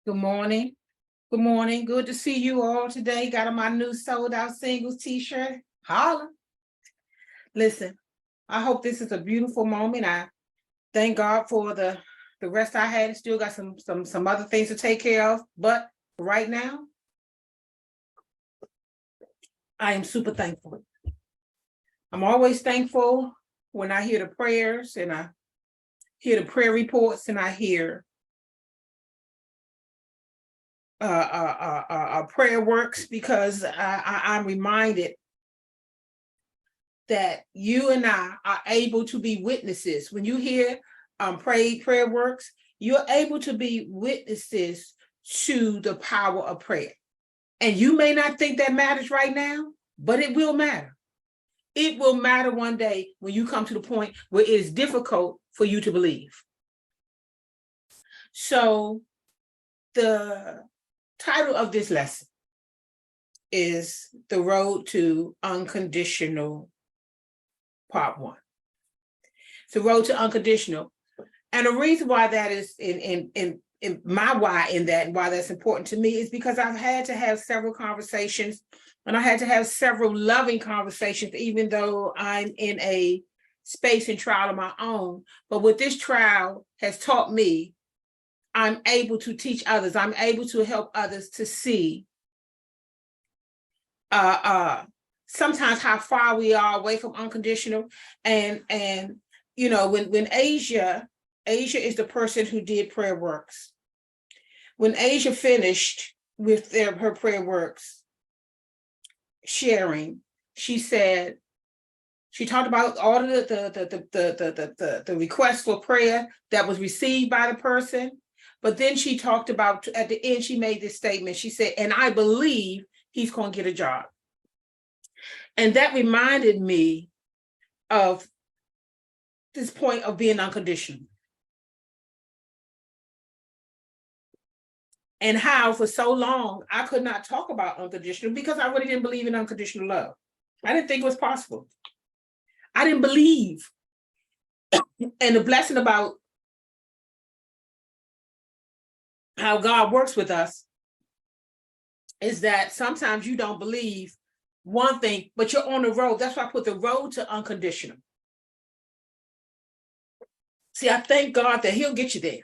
Good morning. Good morning. Good to see you all today. Got on my new sold out singles t-shirt. Holla. Listen, I hope this is a beautiful moment. I thank God for the rest I had. Still got some other things to take care of. But right now, I am super thankful. I'm always thankful when I hear the prayers and I hear the prayer reports and I hear prayer works, because I'm reminded that you and I are able to be witnesses. When you hear prayer works, you're able to be witnesses to the power of prayer. And you may not think that matters right now, but it will matter. It will matter one day when you come to the point where it is difficult for you to believe. So the title of this lesson is The Road to Unconditional, Part 1. It's the road to unconditional. And the reason why that is in my why in that, and why that's important to me, is because I've had to have several conversations, and I had to have several loving conversations, even though I'm in a space and trial of my own. But what this trial has taught me, I'm able to teach others. I'm able to help others to see sometimes how far we are away from unconditional. And you know, when Asia is the person who did prayer works. When Asia finished with her prayer works sharing, she said, she talked about all of the requests for prayer that was received by the person. But then she talked about, at the end, she made this statement. She said, and I believe he's going to get a job. And that reminded me of this point of being unconditional. And how for so long I could not talk about unconditional because I really didn't believe in unconditional love. I didn't think it was possible. I didn't believe. And the blessing about how God works with us is that sometimes you don't believe one thing, but you're on the road. That's why I put the road to unconditional. See, I thank God that he'll get you there.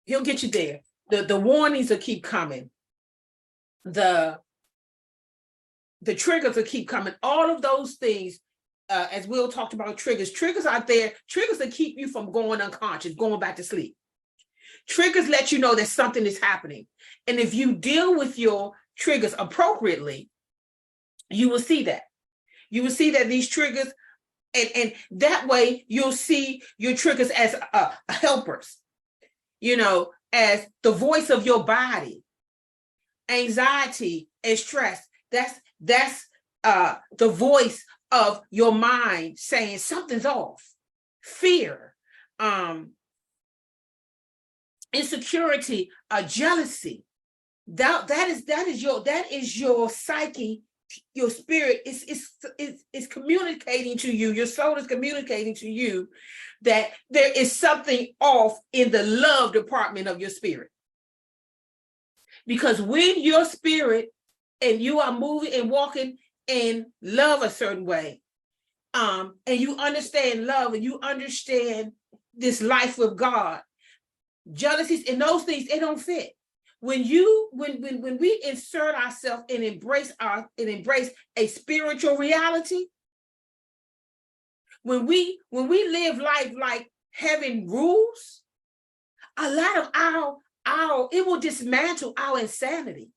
He'll get you there. The warnings will keep coming. The triggers will keep coming. All of those things, as Will talked about triggers out there, triggers that keep you from going unconscious, going back to sleep. Triggers let you know that something is happening. And if you deal with your triggers appropriately, you will see that. You will see that these triggers, and that way you'll see your triggers as helpers, you know, as the voice of your body. Anxiety and stress, that's the voice of your mind saying something's off. Fear, insecurity, jealousy, that is your psyche. Your spirit is communicating to you, your soul is communicating to you that there is something off in the love department of your spirit. Because when your spirit and you are moving and walking in love a certain way, and you understand love and you understand this life with God, jealousies and those things, they don't fit. When we insert ourselves and embrace a spiritual reality, when we live life like heaven rules, a lot of our it will dismantle our insanity.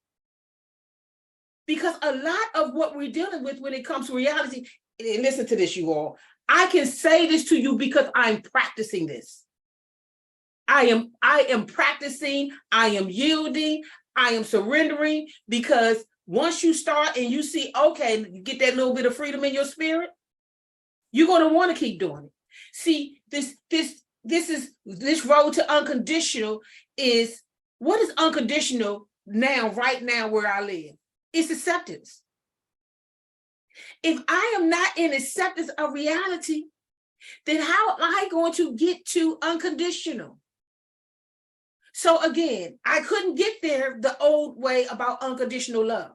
Because a lot of what we're dealing with when it comes to reality, and listen to this, you all, I can say this to you because I'm practicing this. I am practicing, I am yielding, I am surrendering, because once you start and you see, okay, you get that little bit of freedom in your spirit, you're going to want to keep doing it. See, this road to unconditional is, what is unconditional now, right now where I live? It's acceptance. If I am not in acceptance of reality, then how am I going to get to unconditional? So again, I couldn't get there the old way about unconditional love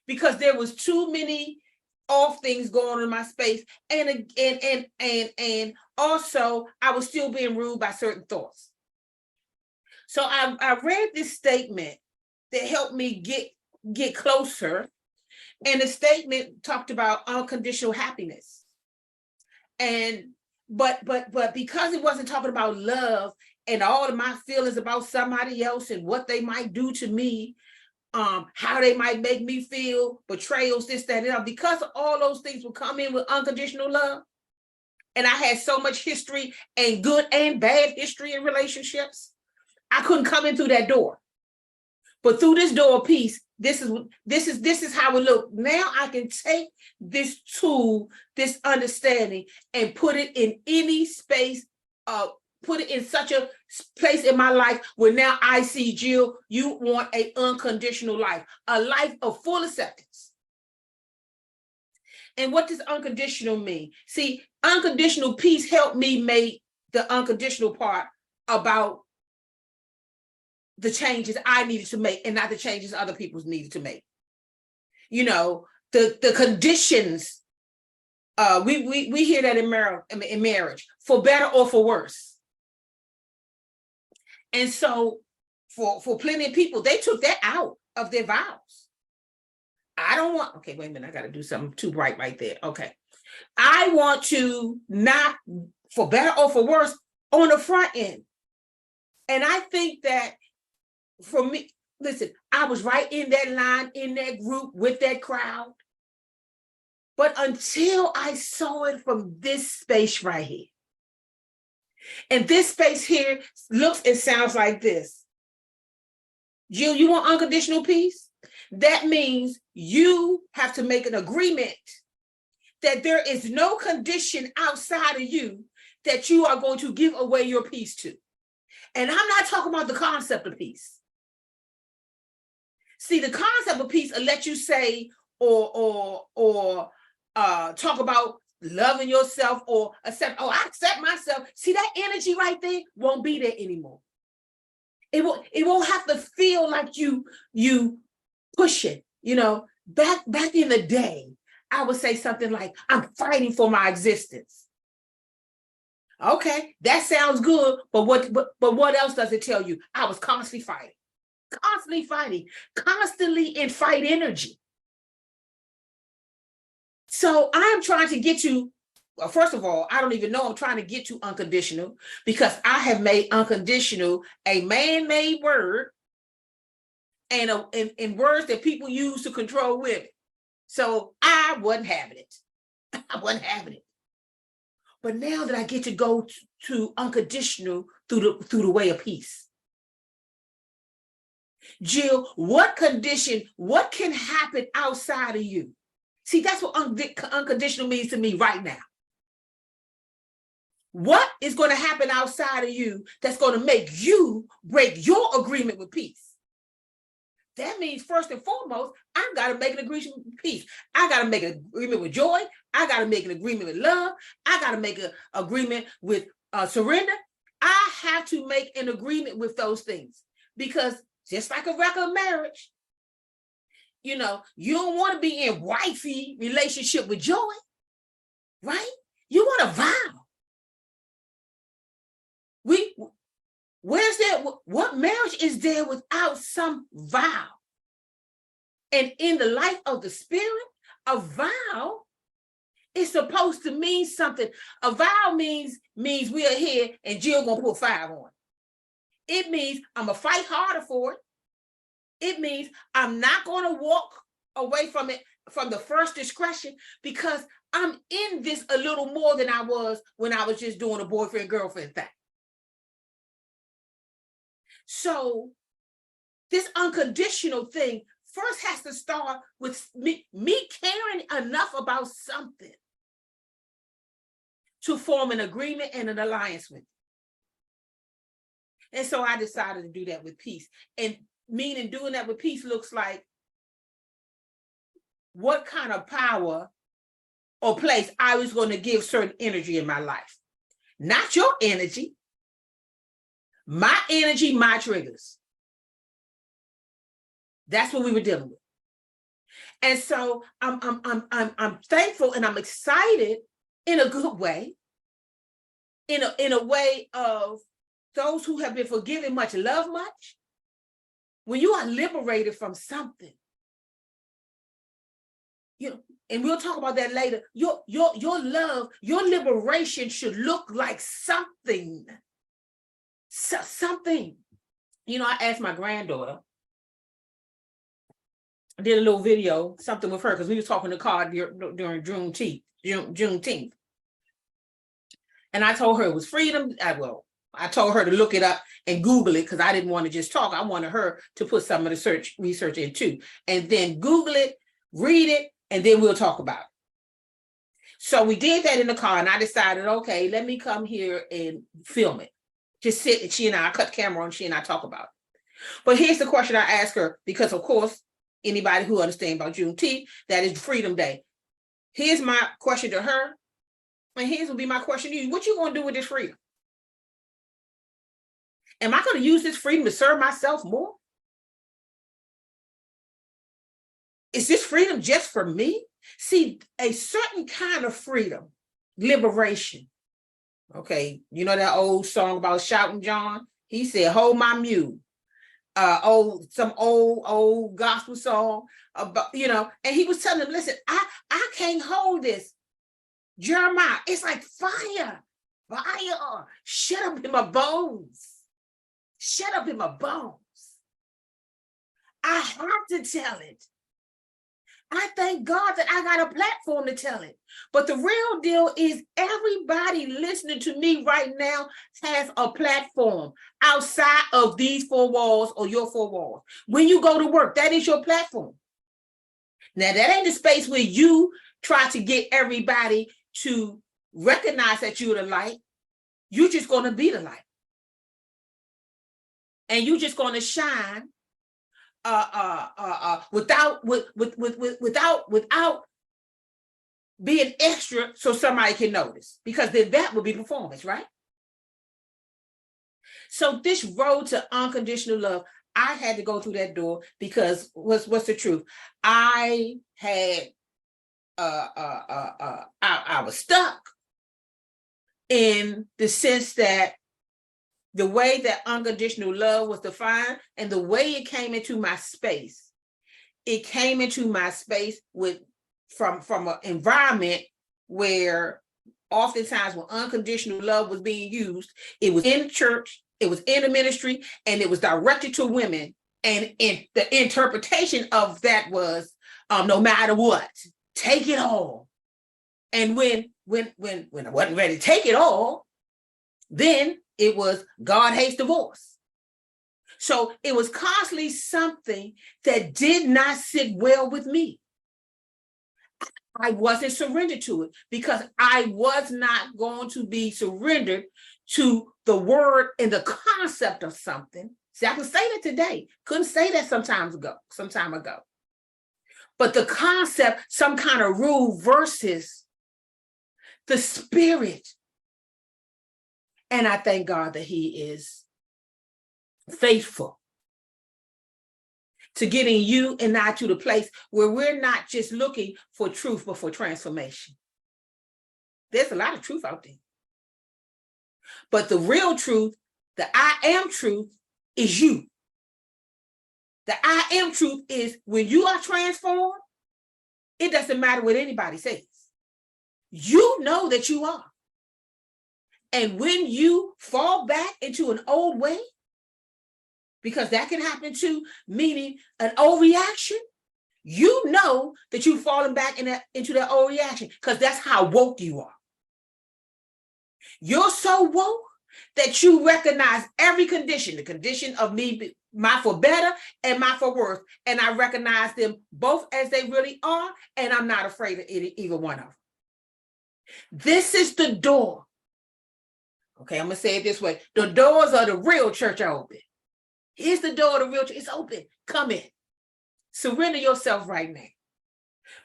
because there was too many off things going on in my space, and also I was still being ruled by certain thoughts. So I read this statement that helped me get closer, and the statement talked about unconditional happiness. And but because it wasn't talking about love and all of my feelings about somebody else and what they might do to me, how they might make me feel, betrayals, this, that, and that, because all those things would come in with unconditional love. And I had so much history and good and bad history in relationships. I couldn't come in through that door. But through this door of peace, this is how it looked. Now I can take this tool, this understanding, and put it in any space, put it in such a place in my life where now I see, Jill, you want an unconditional life, a life of full acceptance. And what does unconditional mean? See, unconditional peace helped me make the unconditional part about the changes I needed to make and not the changes other people needed to make. You know, the conditions, we hear that in marriage, for better or for worse. And so for plenty of people, they took that out of their vows. I don't want, okay, wait a minute, I got to do something too bright right there. Okay. I want to not, for better or for worse, on the front end. And I think that for me, listen, I was right in that line, in that group, with that crowd. But until I saw it from this space right here, and this space here looks and sounds like this. Jill, you want unconditional peace? That means you have to make an agreement that there is no condition outside of you that you are going to give away your peace to. And I'm not talking about the concept of peace. See, the concept of peace will let you say or talk about loving yourself or accept, oh, I accept myself. See, that energy right there won't be there anymore. It won't have to feel like you push it. You know, back in the day, I would say something like, I'm fighting for my existence. Okay, that sounds good, but what else does it tell you? I was constantly fighting, constantly in fight energy. So I'm trying to get you, well, first of all, I don't even know I'm trying to get to unconditional, because I have made unconditional a man-made word and words that people use to control women. So I wasn't having it. I wasn't having it. But now that I get to go to unconditional through the way of peace. Jill, what condition, what can happen outside of you? See, that's what unconditional means to me right now. What is going to happen outside of you that's going to make you break your agreement with peace? That means first and foremost, I've got to make an agreement with peace. I got to make an agreement with joy. I got to make an agreement with love. I got to make an agreement with surrender. I have to make an agreement with those things, because just like a regular marriage, you know, you don't want to be in wifey relationship with joy, right? You want a vow. Where's that? What marriage is there without some vow? And in the life of the spirit, a vow is supposed to mean something. A vow means we are here and Jill gonna put 5 on. It means I'm gonna fight harder for it. It means I'm not gonna walk away from it from the first discretion, because I'm in this a little more than I was when I was just doing a boyfriend-girlfriend thing. So this unconditional thing first has to start with me caring enough about something to form an agreement and an alliance with it. And so I decided to do that with peace. And meaning doing that with peace looks like what kind of power or place I was going to give certain energy in my life. Not your energy, My energy, my triggers. That's what we were dealing with. And so I'm thankful and I'm excited in a good way, in a way of those who have been forgiven much, love much. When you are liberated from something, you know, and we'll talk about that later. Your love, your liberation should look like something. Something. You know, I asked my granddaughter, I did a little video, something with her, because we was talking in the car during Juneteenth. And I told her it was freedom. I told her to look it up and Google it because I didn't want to just talk. I wanted her to put some of the research in too. And then Google it, read it, and then we'll talk about it. So we did that in the car, and I decided, okay, let me come here and film it. Just sit, and she and I cut the camera on, she and I talk about it. But here's the question I asked her, because of course, anybody who understands about Juneteenth, that is Freedom Day. Here's my question to her, and here's will be my question to you. What you gonna do with this freedom? Am I gonna use this freedom to serve myself more? Is this freedom just for me? See, a certain kind of freedom, liberation. Okay, you know that old song about Shouting John? He said, hold my mule. Some old gospel song about, you know, and he was telling them, listen, I can't hold this. Jeremiah, it's like fire, shut up in my bones. Shut up in my bones. I have to tell it. I thank God that I got a platform to tell it. But the real deal is everybody listening to me right now has a platform outside of these four walls or your four walls. When you go to work, that is your platform. Now, that ain't the space where you try to get everybody to recognize that you're the light. You're just going to be the light. And you're just going to shine without being extra so somebody can notice, because then that would be performance, right? So this road to unconditional love, I had to go through that door because what's the truth? I had I was stuck in the sense that the way that unconditional love was defined and the way it came into my space, from an environment where oftentimes when unconditional love was being used, it was in church, it was in the ministry, and it was directed to women. And the interpretation of that was, no matter what, take it all. And when I wasn't ready to take it all, then it was God hates divorce. So it was constantly something that did not sit well with me. I wasn't surrendered to it because I was not going to be surrendered to the word and the concept of something. See, I can say that today. Couldn't say that some time ago. But the concept, some kind of rule versus the spirit. And I thank God that he is faithful to getting you and I to the place where we're not just looking for truth, but for transformation. There's a lot of truth out there. But the real truth, the I am truth, is you. The I am truth is when you are transformed, it doesn't matter what anybody says. You know that you are. And when you fall back into an old way, because that can happen too, meaning an overreaction, you know that you've fallen back into that overreaction because that's how woke you are. You're so woke that you recognize every condition, the condition of me, my for better and my for worse, and I recognize them both as they really are, and I'm not afraid of either one of them. This is the door. Okay, I'm going to say it this way. The doors of the real church are open. Here's the door of the real church. It's open. Come in. Surrender yourself right now.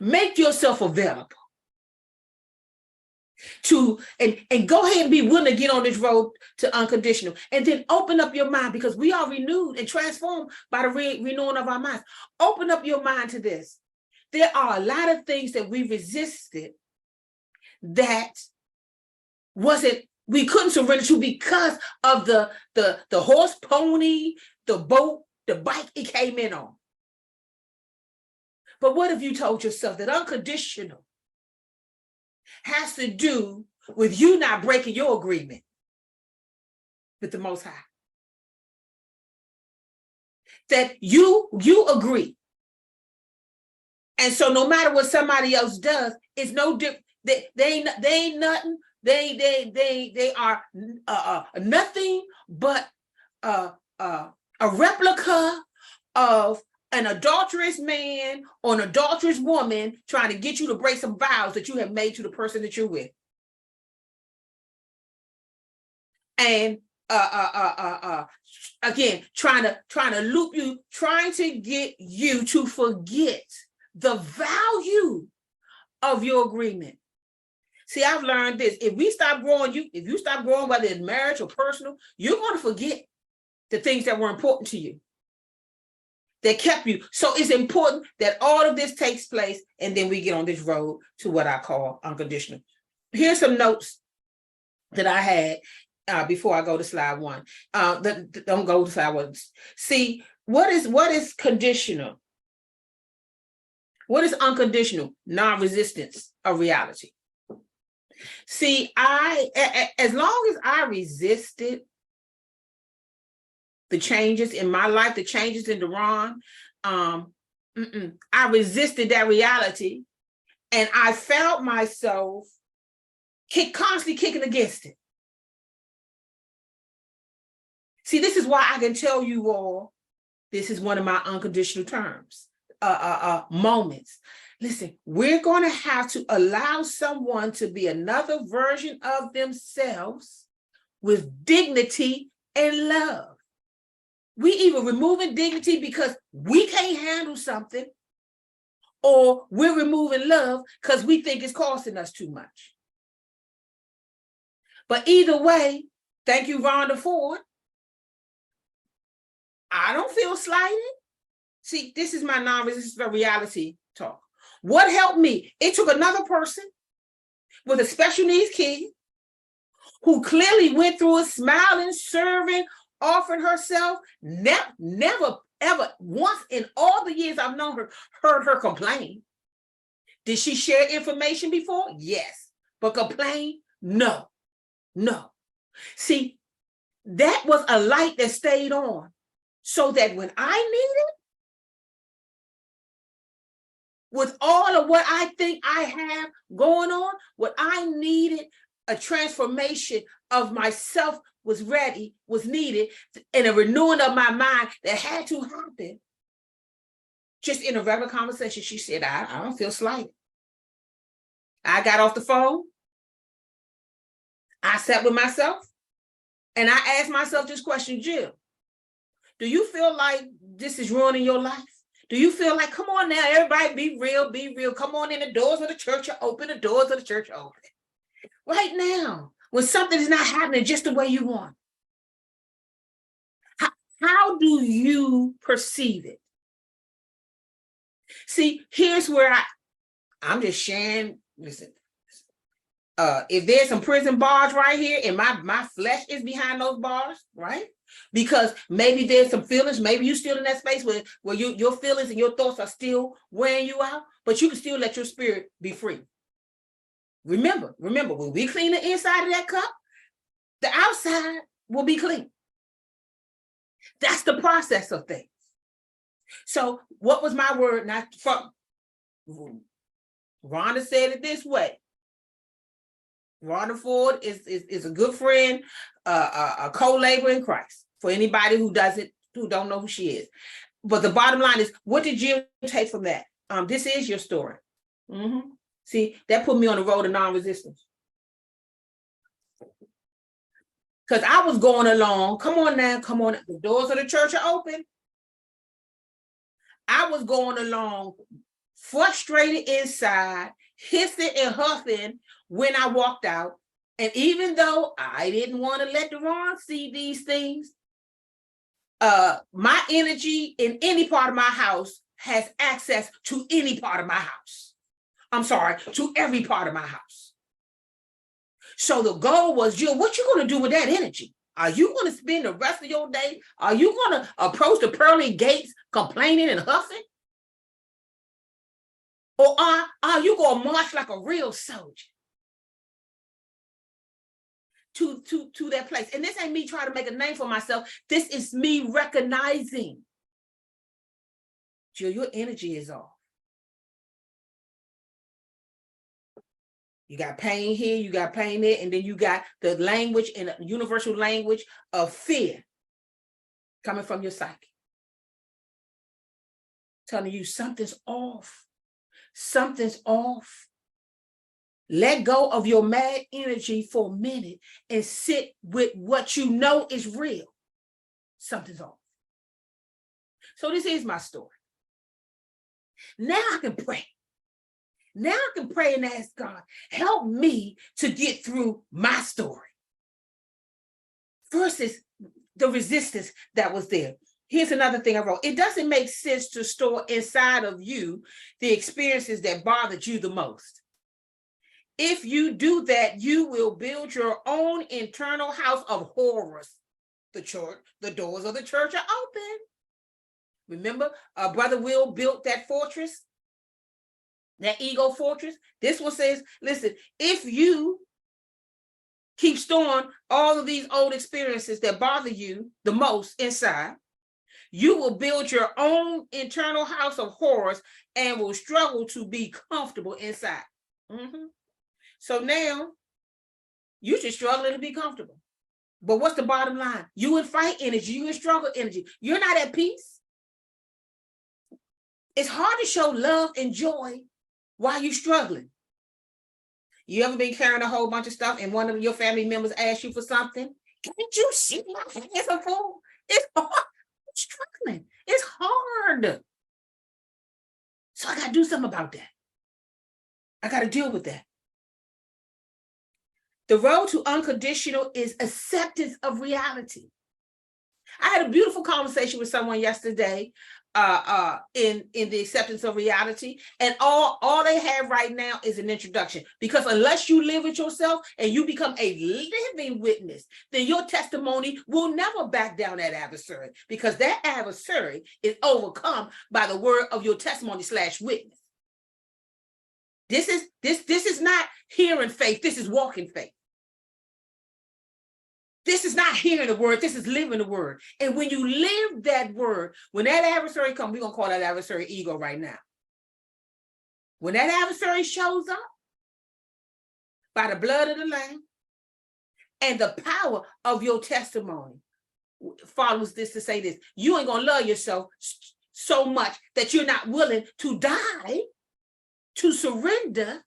Make yourself available. and go ahead and be willing to get on this road to unconditional, and then open up your mind, because we are renewed and transformed by the renewing of our minds. Open up your mind to this. There are a lot of things that we resisted that we couldn't surrender to because of the horse, pony, the boat, the bike it came in on. But what if you told yourself that unconditional has to do with you not breaking your agreement with the Most High? That you agree. And so no matter what somebody else does, it's no different. They ain't nothing. They are nothing but a replica of an adulterous man or an adulterous woman trying to get you to break some vows that you have made to the person that you're with. And again, trying to loop you, trying to get you to forget the value of your agreement. See, I've learned this. If you stop growing, whether it's marriage or personal, you're going to forget the things that were important to you, that kept you. So it's important that all of this takes place, and then we get on this road to what I call unconditional. Here's some notes that I had before I go to slide one. Don't go to slide one. See, what is conditional? What is unconditional? Non-resistance of reality. See, as long as I resisted the changes in my life, the changes in Duran, I resisted that reality, and I felt myself constantly kicking against it. See, this is why I can tell you all, this is one of my unconditional terms, moments. Listen, we're going to have to allow someone to be another version of themselves with dignity and love. We either removing dignity because we can't handle something, or we're removing love because we think it's costing us too much. But either way, thank you, Rhonda Ford. I don't feel slighted. See, this is my non-resistant reality talk. What helped me? It took another person with a special needs kid who clearly went through it, smiling, serving, offering herself. Never, ever, once in all the years I've known her, heard her complain. Did she share information before? Yes. But complain? No. See, that was a light that stayed on, so that when I needed, with all of what I think I have going on, what I needed, a transformation of myself was needed, and a renewing of my mind that had to happen. Just in a regular conversation, she said, I don't feel slighted. I got off the phone. I sat with myself, and I asked myself this question, Jill, do you feel like this is ruining your life? Do you feel like, come on now, everybody be real. Come on in, the doors of the church are open, Right now, when something is not happening just the way you want. How do you perceive it? See, here's where I'm just sharing, listen, if there's some prison bars right here and my flesh is behind those bars, right? Because maybe there's some feelings, maybe you're still in that space where your feelings and your thoughts are still wearing you out, but you can still let your spirit be free. Remember, when we clean the inside of that cup, the outside will be clean. That's the process of things. So what was my word? Not from Rhonda said it this way. Rhonda Ford is a good friend, a co-laborer in Christ. For anybody who don't know who she is. But the bottom line is, what did you take from that? This is your story. Mm-hmm. See, that put me on the road of non-resistance. Because I was going along, come on, the doors of the church are open. I was going along frustrated inside, hissing and huffing when I walked out. And even though I didn't want to let Deron see these things, my energy in any part of my house has access to any part of my house. I'm sorry, to every part of my house. So the goal was, Jill, what you going to do with that energy? Are you going to spend the rest of your day? Are you going to approach the pearly gates complaining and huffing? Or are you going to march like a real soldier to that place? And this ain't me trying to make a name for myself. This is me recognizing, Jill, your energy is off. You got pain here, you got pain there, and then you got the language and universal language of fear coming from your psyche. Telling you something's off. Something's off. Let go of your mad energy for a minute and sit with what you know is real. Something's off. So this is my story. Now I can pray. Now I can pray and ask God, help me to get through my story versus the resistance that was there. Here's another thing I wrote. It doesn't make sense to store inside of you the experiences that bothered you the most. If you do that, you will build your own internal house of horrors. The doors of the church are open. Remember, Brother Will built that fortress, that ego fortress. This one says, listen, if you keep storing all of these old experiences that bother you the most inside, you will build your own internal house of horrors and will struggle to be comfortable inside. So now you're just struggling to be comfortable. But what's the bottom line? You in fight energy, you in struggle energy. You're not at peace. It's hard to show love and joy while you're struggling. You ever been carrying a whole bunch of stuff and one of your family members asks you for something? Can't you see my hands are full? It's hard. I'm struggling. It's hard. So I got to do something about that. I got to deal with that. The road to unconditional is acceptance of reality. I had a beautiful conversation with someone yesterday in the acceptance of reality, and all they have right now is an introduction, because unless you live it yourself and you become a living witness, then your testimony will never back down that adversary, because that adversary is overcome by the word of your testimony / witness. This is not hearing faith, this is walking faith. This is not hearing the word, this is living the word. And when you live that word, when that adversary comes, we're going to call that adversary ego right now. When that adversary shows up, by the blood of the Lamb and the power of your testimony, follows this to say this: you ain't going to love yourself so much that you're not willing to die, to surrender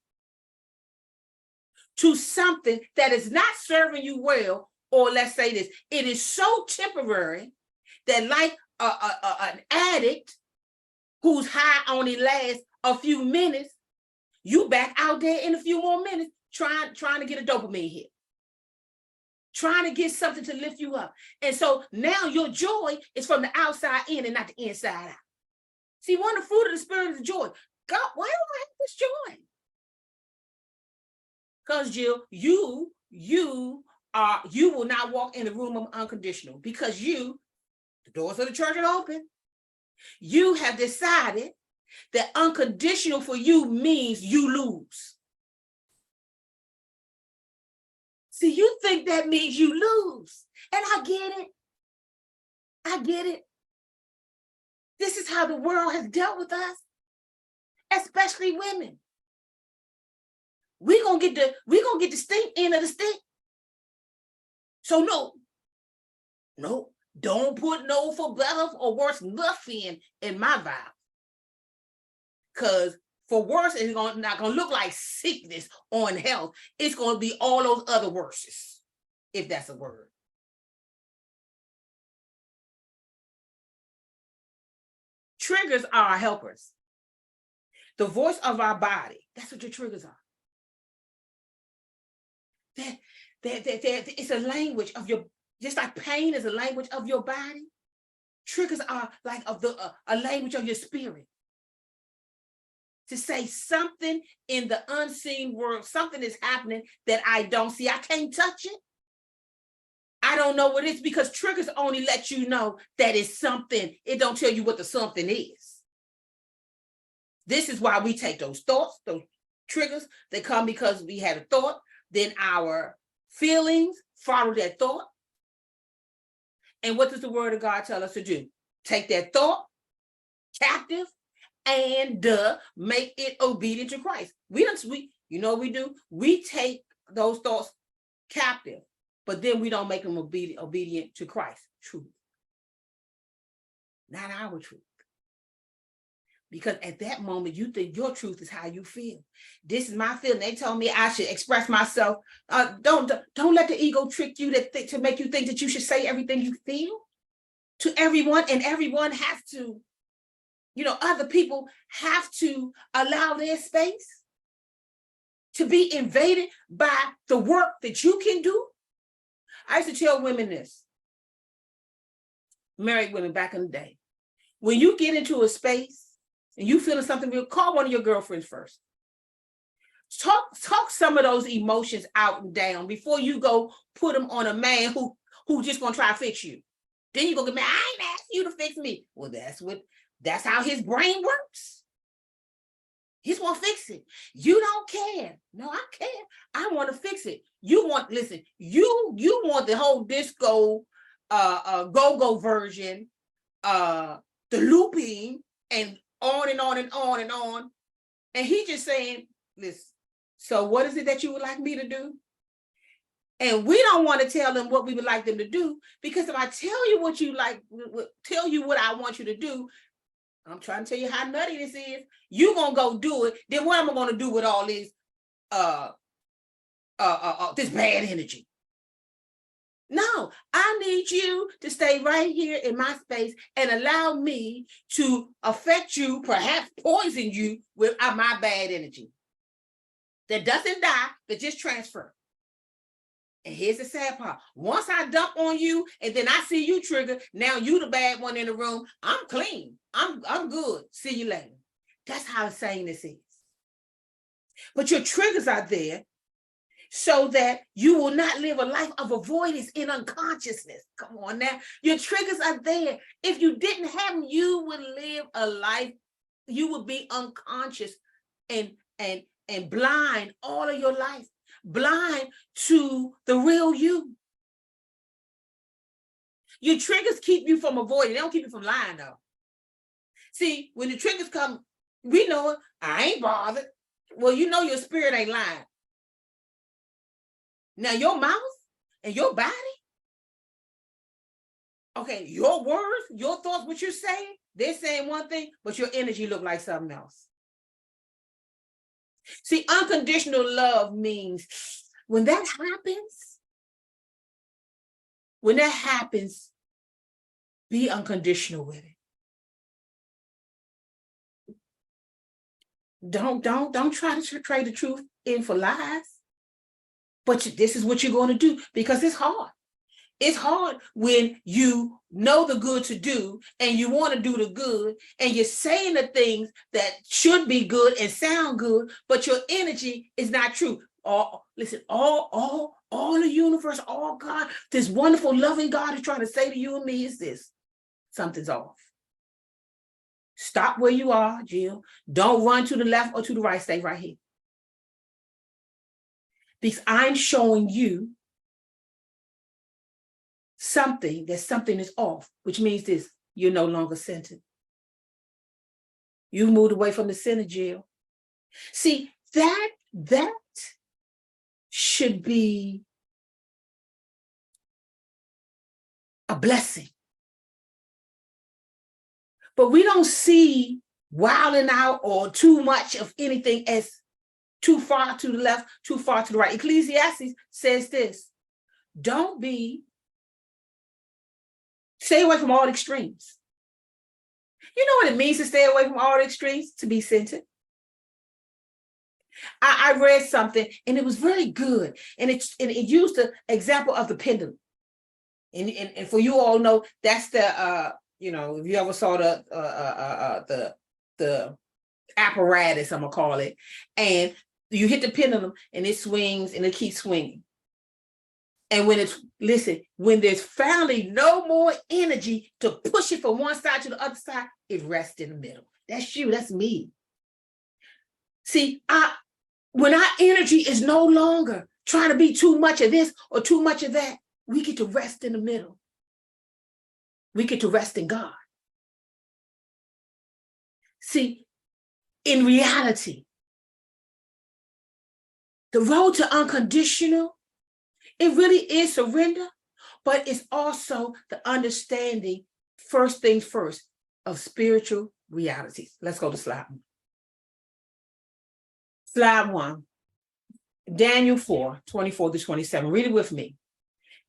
to something that is not serving you well. Or let's say this, it is so temporary that like an addict whose high only lasts a few minutes, you back out there in a few more minutes trying to get a dopamine hit, trying to get something to lift you up. And so now your joy is from the outside in and not the inside out. See, one of the fruit of the spirit is joy. God, why do I have this joy? Because Jill, you will not walk in the room of unconditional, because the doors of the church are open. You have decided that unconditional for you means you lose. See, you think that means you lose. And I get it. I get it. This is how the world has dealt with us, especially women. We're gonna get the stink end of the stick. So no, don't put no for better or worse nothing in my vow. Because for worse, it's not gonna look like sickness or unhealth. It's gonna be all those other worses, if that's a word. Triggers are helpers. The voice of our body. That's what your triggers are. That it's a language of your, just like pain is a language of your body. Triggers are like of the a language of your spirit. To say something in the unseen world, something is happening that I don't see. I can't touch it. I don't know what it is, because triggers only let you know that it's something. It don't tell you what the something is. This is why we take those thoughts, those triggers, they come because we had a thought, then our feelings follow that thought. And what does the word of God tell us to do? Take that thought captive and make it obedient to Christ. We you know what we do? We take those thoughts captive, but then we don't make them obedient to Christ. Truth. Not our truth. Because at that moment, you think your truth is how you feel. This is my feeling. They told me I should express myself. Don't let the ego trick you to make you think that you should say everything you feel to everyone, and everyone has to, other people have to allow their space to be invaded by the work that you can do. I used to tell women this, married women back in the day, when you get into a space and you feeling something real, call one of your girlfriends first. Talk some of those emotions out and down before you go put them on a man who just gonna try to fix you. Then you go get mad, I ain't asked you to fix me. Well, that's how his brain works. He's gonna fix it. You don't care. No, I care. I want to fix it. You want the whole disco go-go version, the looping, and on and on and on and on. And he just saying, listen, so what is it that you would like me to do? And we don't want to tell them what we would like them to do, because if I tell you what you like, tell you what I want you to do, I'm trying to tell you how nutty this is. You're going to go do it. Then what am I going to do with all this, this bad energy? No, I need you to stay right here in my space and allow me to affect you, perhaps poison you with my bad energy. That doesn't die, that just transfer. And here's the sad part. Once I dump on you and then I see you trigger, now you the bad one in the room. I'm clean. I'm good. See you later. That's how insane this is. But your triggers are there so that you will not live a life of avoidance in unconsciousness. Come on now. Your triggers are there. If you didn't have them, you would live a life, you would be unconscious and blind all of your life. Blind to the real you. Your triggers keep you from avoiding. They don't keep you from lying, though. See, when the triggers come, we know it. I ain't bothered. Well, you know your spirit ain't lying. Now, your mouth and your body, okay, your words, your thoughts, what you're saying, they're saying one thing, but your energy look like something else. See, unconditional love means when that happens, be unconditional with it. Don't try to trade the truth in for lies. But this is what you're going to do, because it's hard. It's hard when you know the good to do and you want to do the good and you're saying the things that should be good and sound good, but your energy is not true. Listen, all the universe, all God, this wonderful loving God is trying to say to you and me is this: something's off. Stop where you are, Jill. Don't run to the left or to the right. Stay right here. Because I'm showing you something is off, which means this: you're no longer centered. You moved away from the center, Jill. See, that should be a blessing. But we don't see wilding out or too much of anything as too far to the left, too far to the right. Ecclesiastes says this: stay away from all extremes. You know what it means to stay away from all extremes? To be centered. I read something and it was very good. And it used the example of the pendulum. And for you all know, that's the if you ever saw the apparatus, I'm gonna call it, and you hit the pendulum and it swings and it keeps swinging. And when there's finally no more energy to push it from one side to the other side, it rests in the middle. That's you, that's me. See, when our energy is no longer trying to be too much of this or too much of that, we get to rest in the middle. We get to rest in God. See, in reality, the road to unconditional, it really is surrender, but it's also the understanding, first things first, of spiritual realities. Let's go to slide 1. Slide 1, Daniel 4:24-27. Read it with me.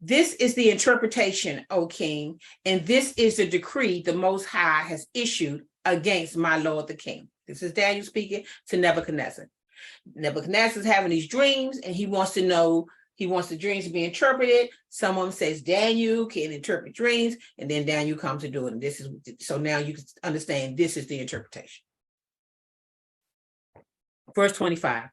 This is the interpretation, O king, and this is the decree the Most High has issued against my Lord the king. This is Daniel speaking to Nebuchadnezzar. Nebuchadnezzar is having these dreams, and he wants to know, he wants the dreams to be interpreted. Someone says Daniel can interpret dreams, and then Daniel comes to do it. And so now you can understand this is the interpretation. Verse 25.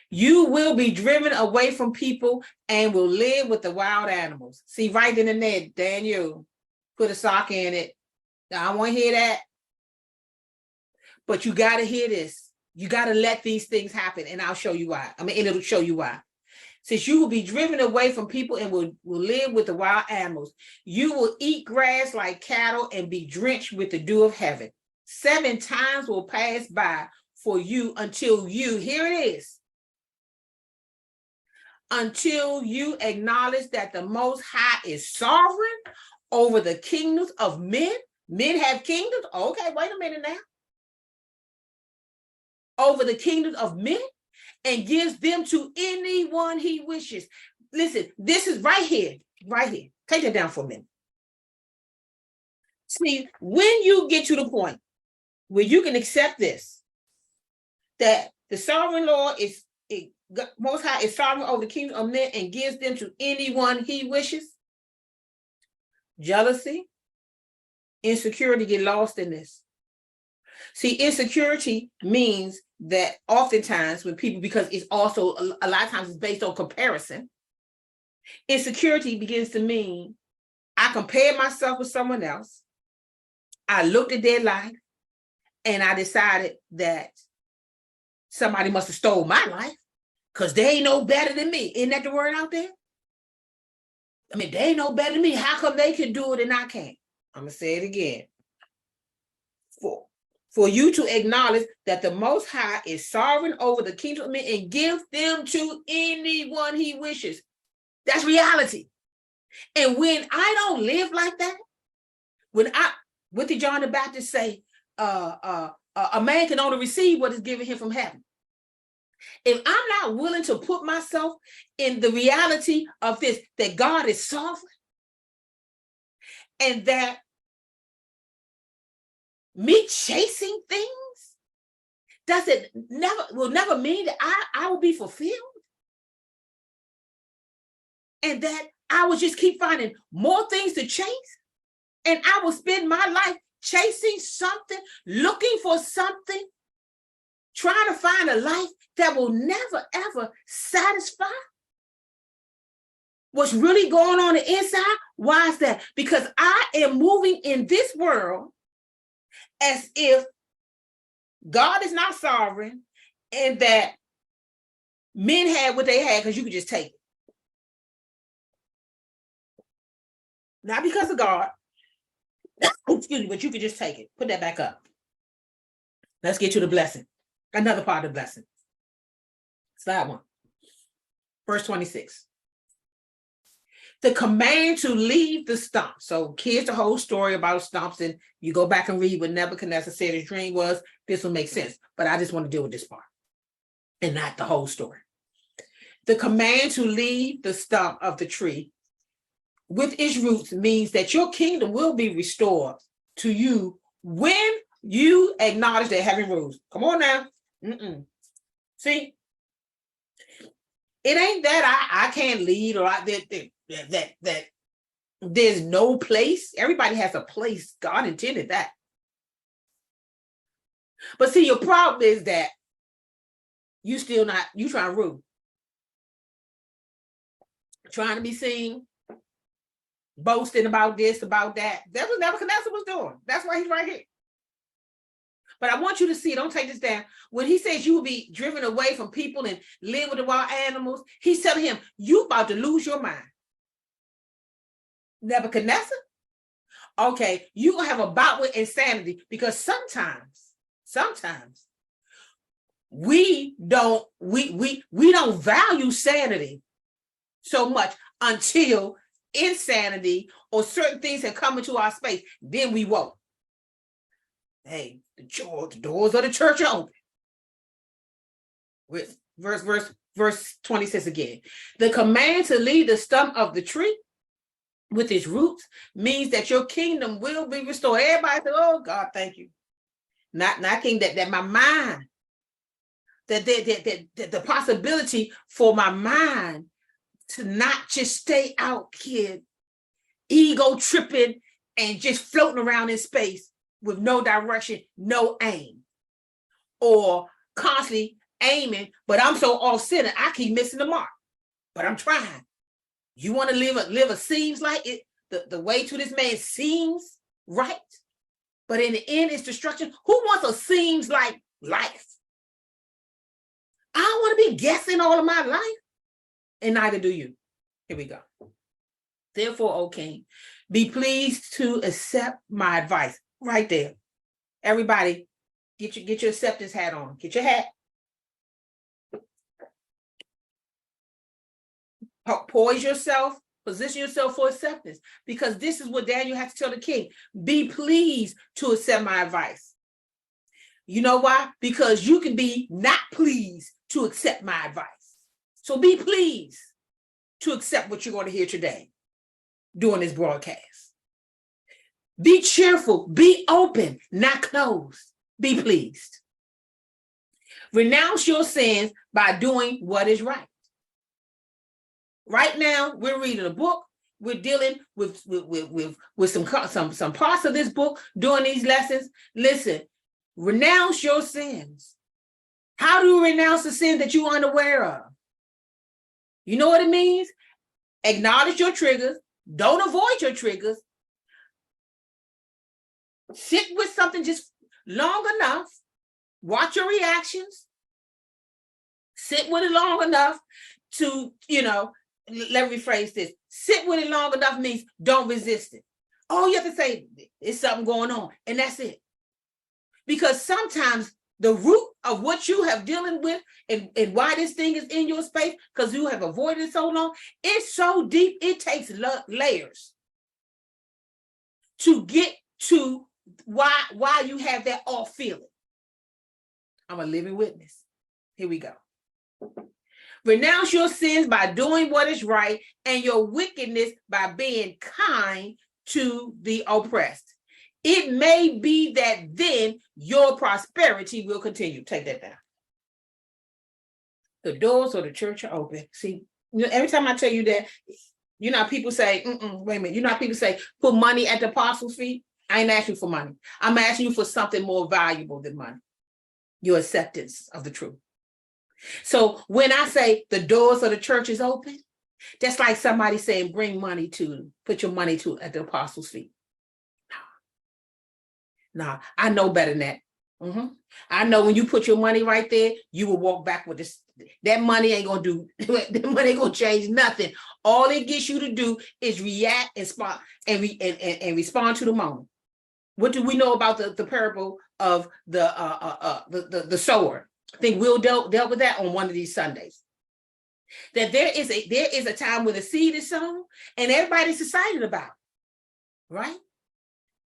You will be driven away from people and will live with the wild animals. See, right in the net, Daniel, put a sock in it. I don't want to hear that. But you got to hear this. You got to let these things happen, and I'll show you why. And it'll show you why. Since you will be driven away from people and will live with the wild animals, you will eat grass like cattle and be drenched with the dew of heaven. 7 times will pass by for you until you, here it is, until you acknowledge that the Most High is sovereign over the kingdoms of men. Men have kingdoms. Okay, wait a minute now. Over the kingdoms of men, and gives them to anyone he wishes. Listen, this is right here. Take that down for a minute. See, when you get to the point where you can accept this, that the sovereign Lord is Most High is sovereign over the kingdom of men and gives them to anyone he wishes, jealousy, insecurity get lost in this. See, insecurity means that oftentimes when people, because it's also a lot of times it's based on comparison, insecurity begins to mean I compared myself with someone else, I looked at their life, and I decided that somebody must have stole my life because they ain't no better than me. Isn't that the word out there? I mean, they ain't no better than me. How come they can do it and I can't? I'm going to say it again. For you to acknowledge that the Most High is sovereign over the kingdom of men and give them to anyone he wishes. That's reality. And when I don't live like that, what did John the Baptist say? A man can only receive what is given him from heaven. If I'm not willing to put myself in the reality of this, that God is sovereign, and that me chasing things will never mean that I will be fulfilled, and that I will just keep finding more things to chase, and I will spend my life chasing something, looking for something, trying to find a life that will never ever satisfy what's really going on the inside. Why is that? Because I am moving in this world as if God is not sovereign and that men had what they had because you could just take it. Not because of God, excuse me, but you could just take it. Put that back up. Let's get to the blessing. Another part of the blessing. Slide 1. Verse 26. The command to leave the stump. So here's the whole story about stumps, and you go back and read what Nebuchadnezzar said his dream was. This will make sense, but I just want to deal with this part and not the whole story. The command to leave the stump of the tree with its roots means that your kingdom will be restored to you when you acknowledge that heaven rules. Come on now. See, It ain't that I can't lead or that there's no place. Everybody has a place. God intended that. But see, your problem is that you trying to rule. Trying to be seen, boasting about this, about that. That's what Nebuchadnezzar was doing. That's why he's right here. But I want you to see, don't take this down. When he says you will be driven away from people and live with the wild animals, he's telling him, you about to lose your mind. Nebuchadnezzar? Okay, you're going to have a bout with insanity, because sometimes we don't value sanity so much until insanity or certain things have come into our space. Then we won't. Hey, the doors of the church are open. With verse 26 again. The command to leave the stump of the tree with its roots means that your kingdom will be restored. Everybody said, oh God, thank you. Not king, that my mind, that the possibility for my mind to not just stay out here, ego tripping and just floating around in space with no direction, no aim, or constantly aiming, but I'm so off-centered, I keep missing the mark, but I'm trying. You want to live a seems like it, the way to this man seems right, but in the end it's destruction. Who wants a seems like life? I don't want to be guessing all of my life, and neither do you. Here we go. Therefore, O king, be pleased to accept my advice. Right there. Everybody, get your acceptance hat on. Get your hat. Poise yourself, position yourself for acceptance, because this is what Daniel has to tell the king. Be pleased to accept my advice. You know why? Because you can be not pleased to accept my advice. So be pleased to accept what you're going to hear today during this broadcast. Be cheerful, be open, not closed. Be pleased. Renounce your sins by doing what is right. Right now, we're reading a book. We're dealing with some parts of this book during these lessons. Listen, renounce your sins. How do you renounce the sin that you're unaware of? You know what it means? Acknowledge your triggers. Don't avoid your triggers. Sit with something just long enough. Watch your reactions. Sit with it long enough to, let me rephrase this. Sit with it long enough means don't resist it. All you have to say is something going on, and that's it. Because sometimes the root of what you have dealing with and why this thing is in your space, because you have avoided it so long, it's so deep, it takes layers to get to why you have that off feeling. I'm a living witness. Here we go. Renounce your sins by doing what is right, and your wickedness by being kind to the oppressed. It may be that then your prosperity will continue. Take that down. The doors of the church are open. See, every time I tell you that, people say, wait a minute. People say, put money at the apostles' feet. I ain't asking you for money. I'm asking you for something more valuable than money. Your acceptance of the truth. So when I say the doors of the church is open, that's like somebody saying, put your money at the apostles' feet. No, I know better than that. I know when you put your money right there, you will walk back with this. That money ain't gonna do. That money ain't gonna change nothing. All it gets you to do is react and respond to the moment. What do we know about the parable of the sower? I think Will dealt with that on one of these Sundays. That there is a time when the seed is sown and everybody's excited about it, right?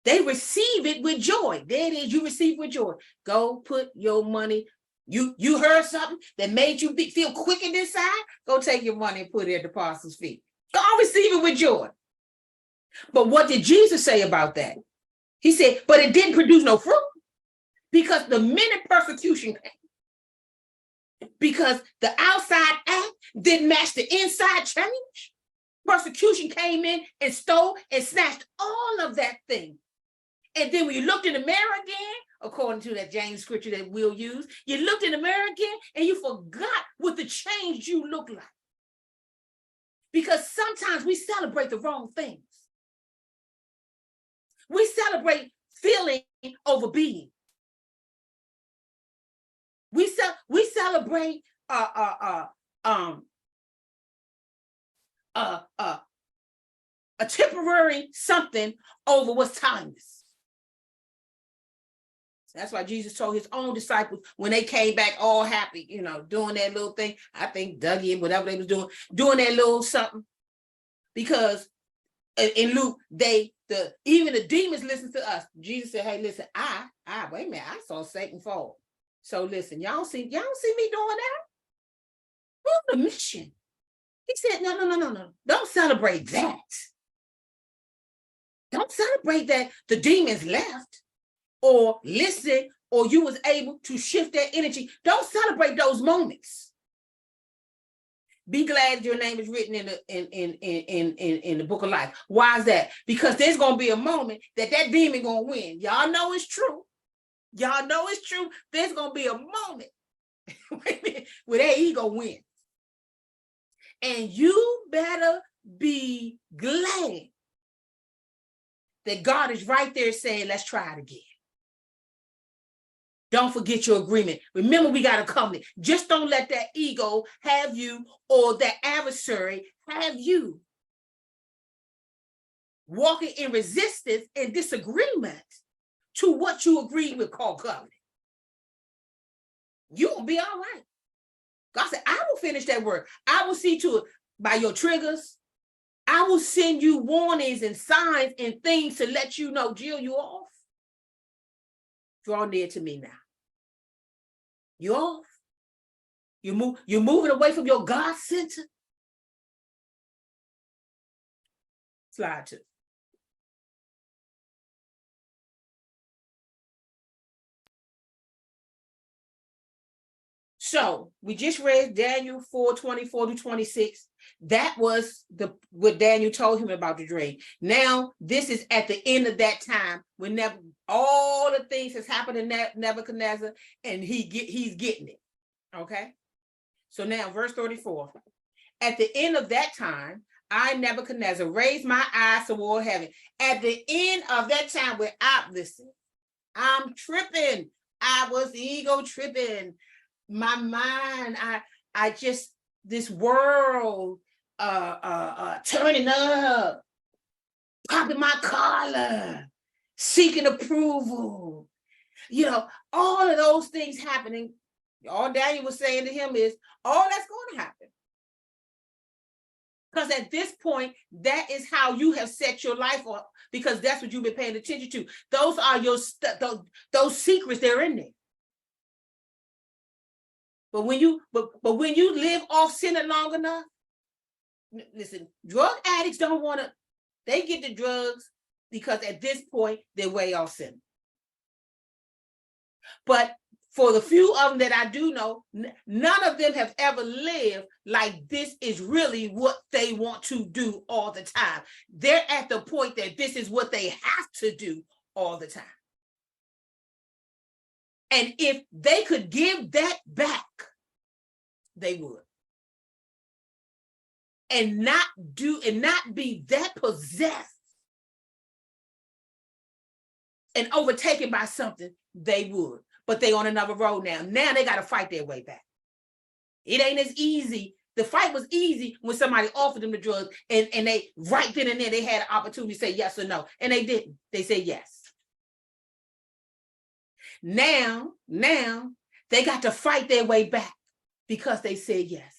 They receive it with joy. There it is, you receive with joy. Go put your money. You heard something that made you feel quickened inside? Go take your money and put it at the apostles' feet. Go receive it with joy. But what did Jesus say about that? He said, but it didn't produce no fruit, because the minute persecution came, because the outside act didn't match the inside change. Persecution came in and stole and snatched all of that thing. And then when you looked in the mirror again, according to that James scripture that we'll use, you looked in the mirror again and you forgot what the change you look like. Because sometimes we celebrate the wrong things. We celebrate feeling over being. We celebrate a temporary something over what's timeless. That's why Jesus told his own disciples when they came back all happy, doing that little thing. I think Dougie and whatever they was doing that little something. Because in Luke, even the demons listen to us. Jesus said, "Hey, listen, wait a minute, I saw Satan fall. So listen, y'all see me doing that? What's the mission?" He said, no. Don't celebrate that. Don't celebrate that the demons left or listen or you was able to shift that energy. Don't celebrate those moments. Be glad your name is written in the book of life. Why is that? Because there's going to be a moment that demon going to win. Y'all know it's true. Y'all know it's true. There's going to be a moment where that ego wins. And you better be glad that God is right there saying, let's try it again. Don't forget your agreement. Remember, we got a covenant. Just don't let that ego have you or that adversary have you walking in resistance and disagreement to what you agreed with called covenant. You will be all right. God said, I will finish that work. I will see to it by your triggers. I will send you warnings and signs and things to let you know, Jill, you off. Draw near to me now. You off. You're moving away from your God center. Slide 2. So we just read Daniel 4:24-26. That was what Daniel told him about the dream. Now, this is at the end of that time when all the things has happened in Nebuchadnezzar, and he's getting it. Okay. So now, verse 34. At the end of that time, I, Nebuchadnezzar, raised my eyes toward heaven. At the end of that time, where I'm tripping. I was ego tripping. My mind, I just, this world turning up, popping my collar, seeking approval, all of those things happening. All Daniel was saying to him is, all that's going to happen. Because at this point, that is how you have set your life up, because that's what you've been paying attention to. Those are your those secrets, they're in there. But when you live off sinning long enough, listen, drug addicts don't want to, they get the drugs because at this point they're way off sinning. But for the few of them that I do know, none of them have ever lived like this is really what they want to do all the time. They're at the point that this is what they have to do all the time. And if they could give that back, they would. And not be that possessed and overtaken by something, they would. But they on another road now. Now they got to fight their way back. It ain't as easy. The fight was easy when somebody offered them the drugs and they right then and there they had an opportunity to say yes or no. And they didn't. They said yes. Now they got to fight their way back because they said yes.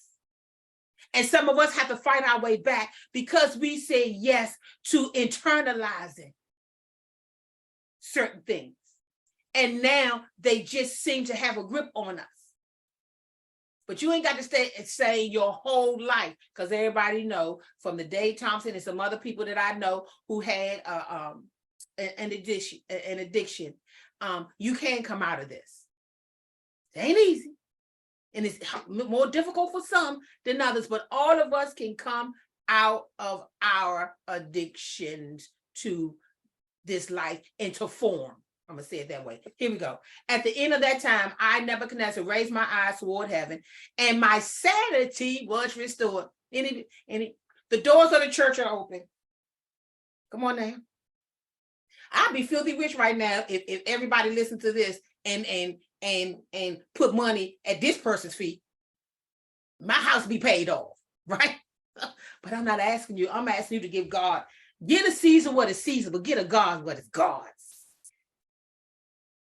And some of us have to fight our way back because we say yes to internalizing certain things. And now they just seem to have a grip on us. But you ain't got to stay saying your whole life, because everybody know from the Dave Thompson and some other people that I know who had an addiction. You can't come out of this. It ain't easy. And it's more difficult for some than others, but all of us can come out of our addictions to this life and to form. I'm going to say it that way. Here we go. At the end of that time, I, Nebuchadnezzar, raised my eyes toward heaven, and my sanity was restored. The doors of the church are open. Come on now. I'd be filthy rich right now if everybody listened to this and put money at this person's feet. My house be paid off, right? But I'm not asking you. I'm asking you to give God, get a Caesar what is Caesar, but get a God what is God's.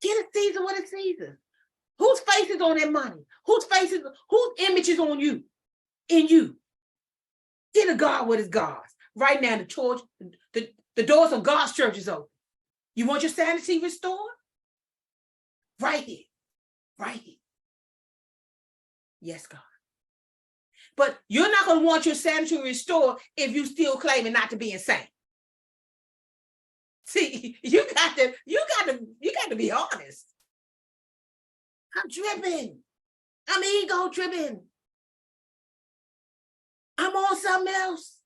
Get a Caesar what is Caesar. Whose face is on that money? Whose image is on you? In you. Get a God what is God's. Right now, the doors of God's church is open. You want your sanity restored? Right here. Right here. Yes, God. But you're not going to want your sanity restored if you still claiming not to be insane. See, you got to be honest. I'm tripping. I'm ego tripping. I'm on something else.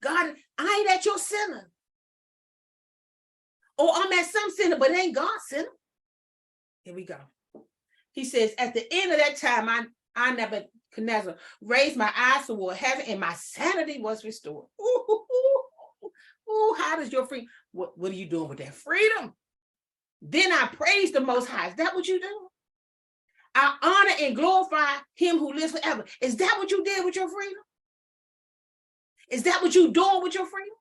God, I ain't at your center. Or I'm at some center, but it ain't God's center. Here we go. He says, at the end of that time, I Nebuchadnezzar raised my eyes toward heaven, and my sanity was restored. Ooh, how does your freedom? What are you doing with that freedom? Then I praise the Most High. Is that what you do? I honor and glorify him who lives forever. Is that what you did with your freedom? Is that what you're doing with your freedom?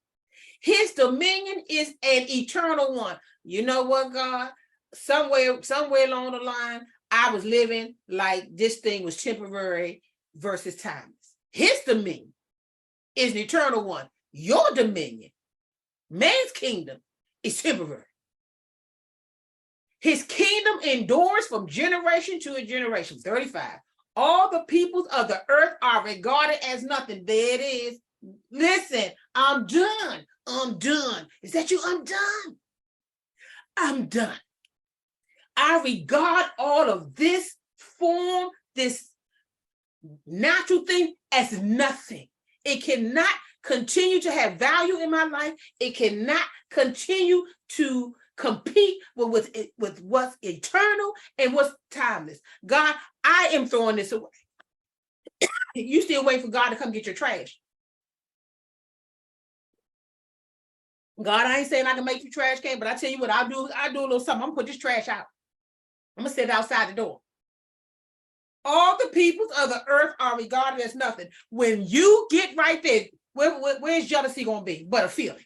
His dominion is an eternal one. You know what, God? Somewhere along the line, I was living like this thing was temporary versus timeless. His dominion is an eternal one. Your dominion, man's kingdom, is temporary. His kingdom endures from generation to a generation. 35. All the peoples of the earth are regarded as nothing. There it is. Listen, I'm done. I'm done. Is that you? I'm done. I'm done. I regard all of this form, this natural thing, as nothing. It cannot continue to have value in my life. It cannot continue to compete with what's eternal and what's timeless. God, I am throwing this away. You still wait for God to come get your trash. God, I ain't saying I can make you trash can, but I tell you what, I'll do a little something. I'm gonna put this trash out. I'm gonna sit outside the door. All the peoples of the earth are regarded as nothing. When you get right there, where's jealousy gonna be? But a feeling.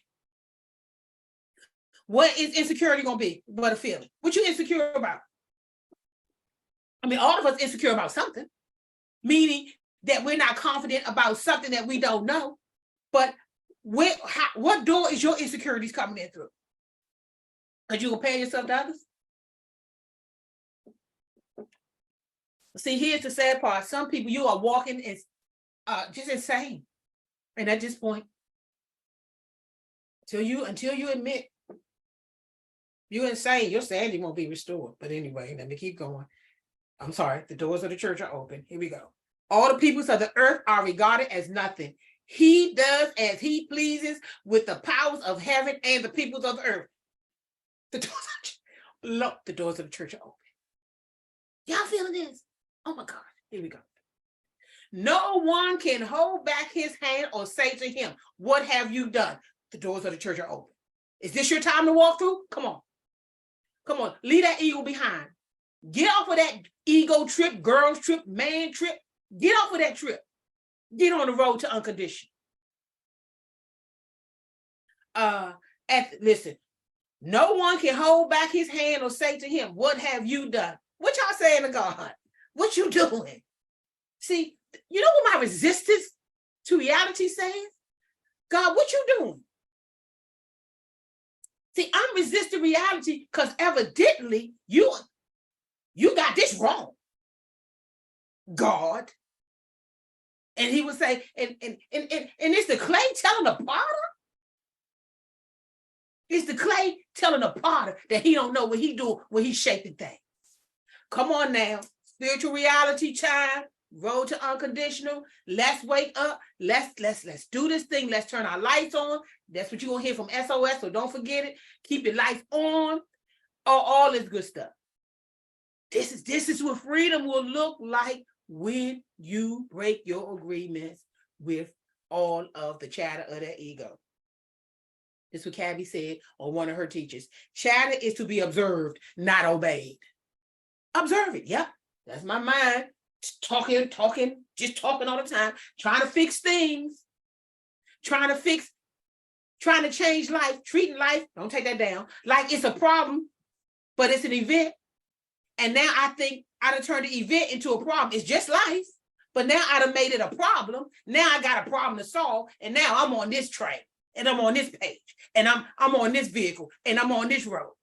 What is insecurity gonna be? But a feeling. What you insecure about? I mean, all of us insecure about something, meaning that we're not confident about something that we don't know. But what door is your insecurities coming in through? Because you compare yourself to others? See, here's the sad part. Some people, you are walking as just insane. And at this point, until you admit you're insane, your sanity won't be restored. But anyway, let me keep going. I'm sorry. The doors of the church are open. Here we go. All the peoples of the earth are regarded as nothing. He does as he pleases with the powers of heaven and the peoples of the earth. The doors of the church are open. Y'all feeling this? Oh my God. Here we go. No one can hold back his hand or say to him, what have you done? The doors of the church are open. Is this your time to walk through? Come on. Come on. Leave that ego behind. Get off of that ego trip, girls trip, man trip. Get off of that trip. Get on the road to unconditional. Listen, no one can hold back his hand or say to him, what have you done? What y'all saying to God? What you doing? See, you know what my resistance to reality says? God, what you doing? See, I'm resisting reality because evidently you got this wrong, God. And he would say, and it's the clay telling the potter? It's the clay telling the potter that he don't know what he doing when he's shaping things. Come on now. spiritual reality time, road to unconditional. Let's wake up. Let's do this thing. Let's turn our lights on. That's what you're gonna hear from SOS. So don't forget it. Keep your lights on. All this good stuff. This is what freedom will look like when you break your agreements with all of the chatter of that ego. This is what Cabby said, or one of her teachers. Chatter is to be observed, not obeyed. Observe it. Yep. That's my mind. Just talking all the time, trying to fix things, trying to change life, treating life, don't take that down, like it's a problem, but it's an event. And now I think I done turned the event into a problem. It's just life, but now I done made it a problem. Now I got a problem to solve, and now I'm on this train, and I'm on this page, and I'm on this vehicle, and I'm on this road.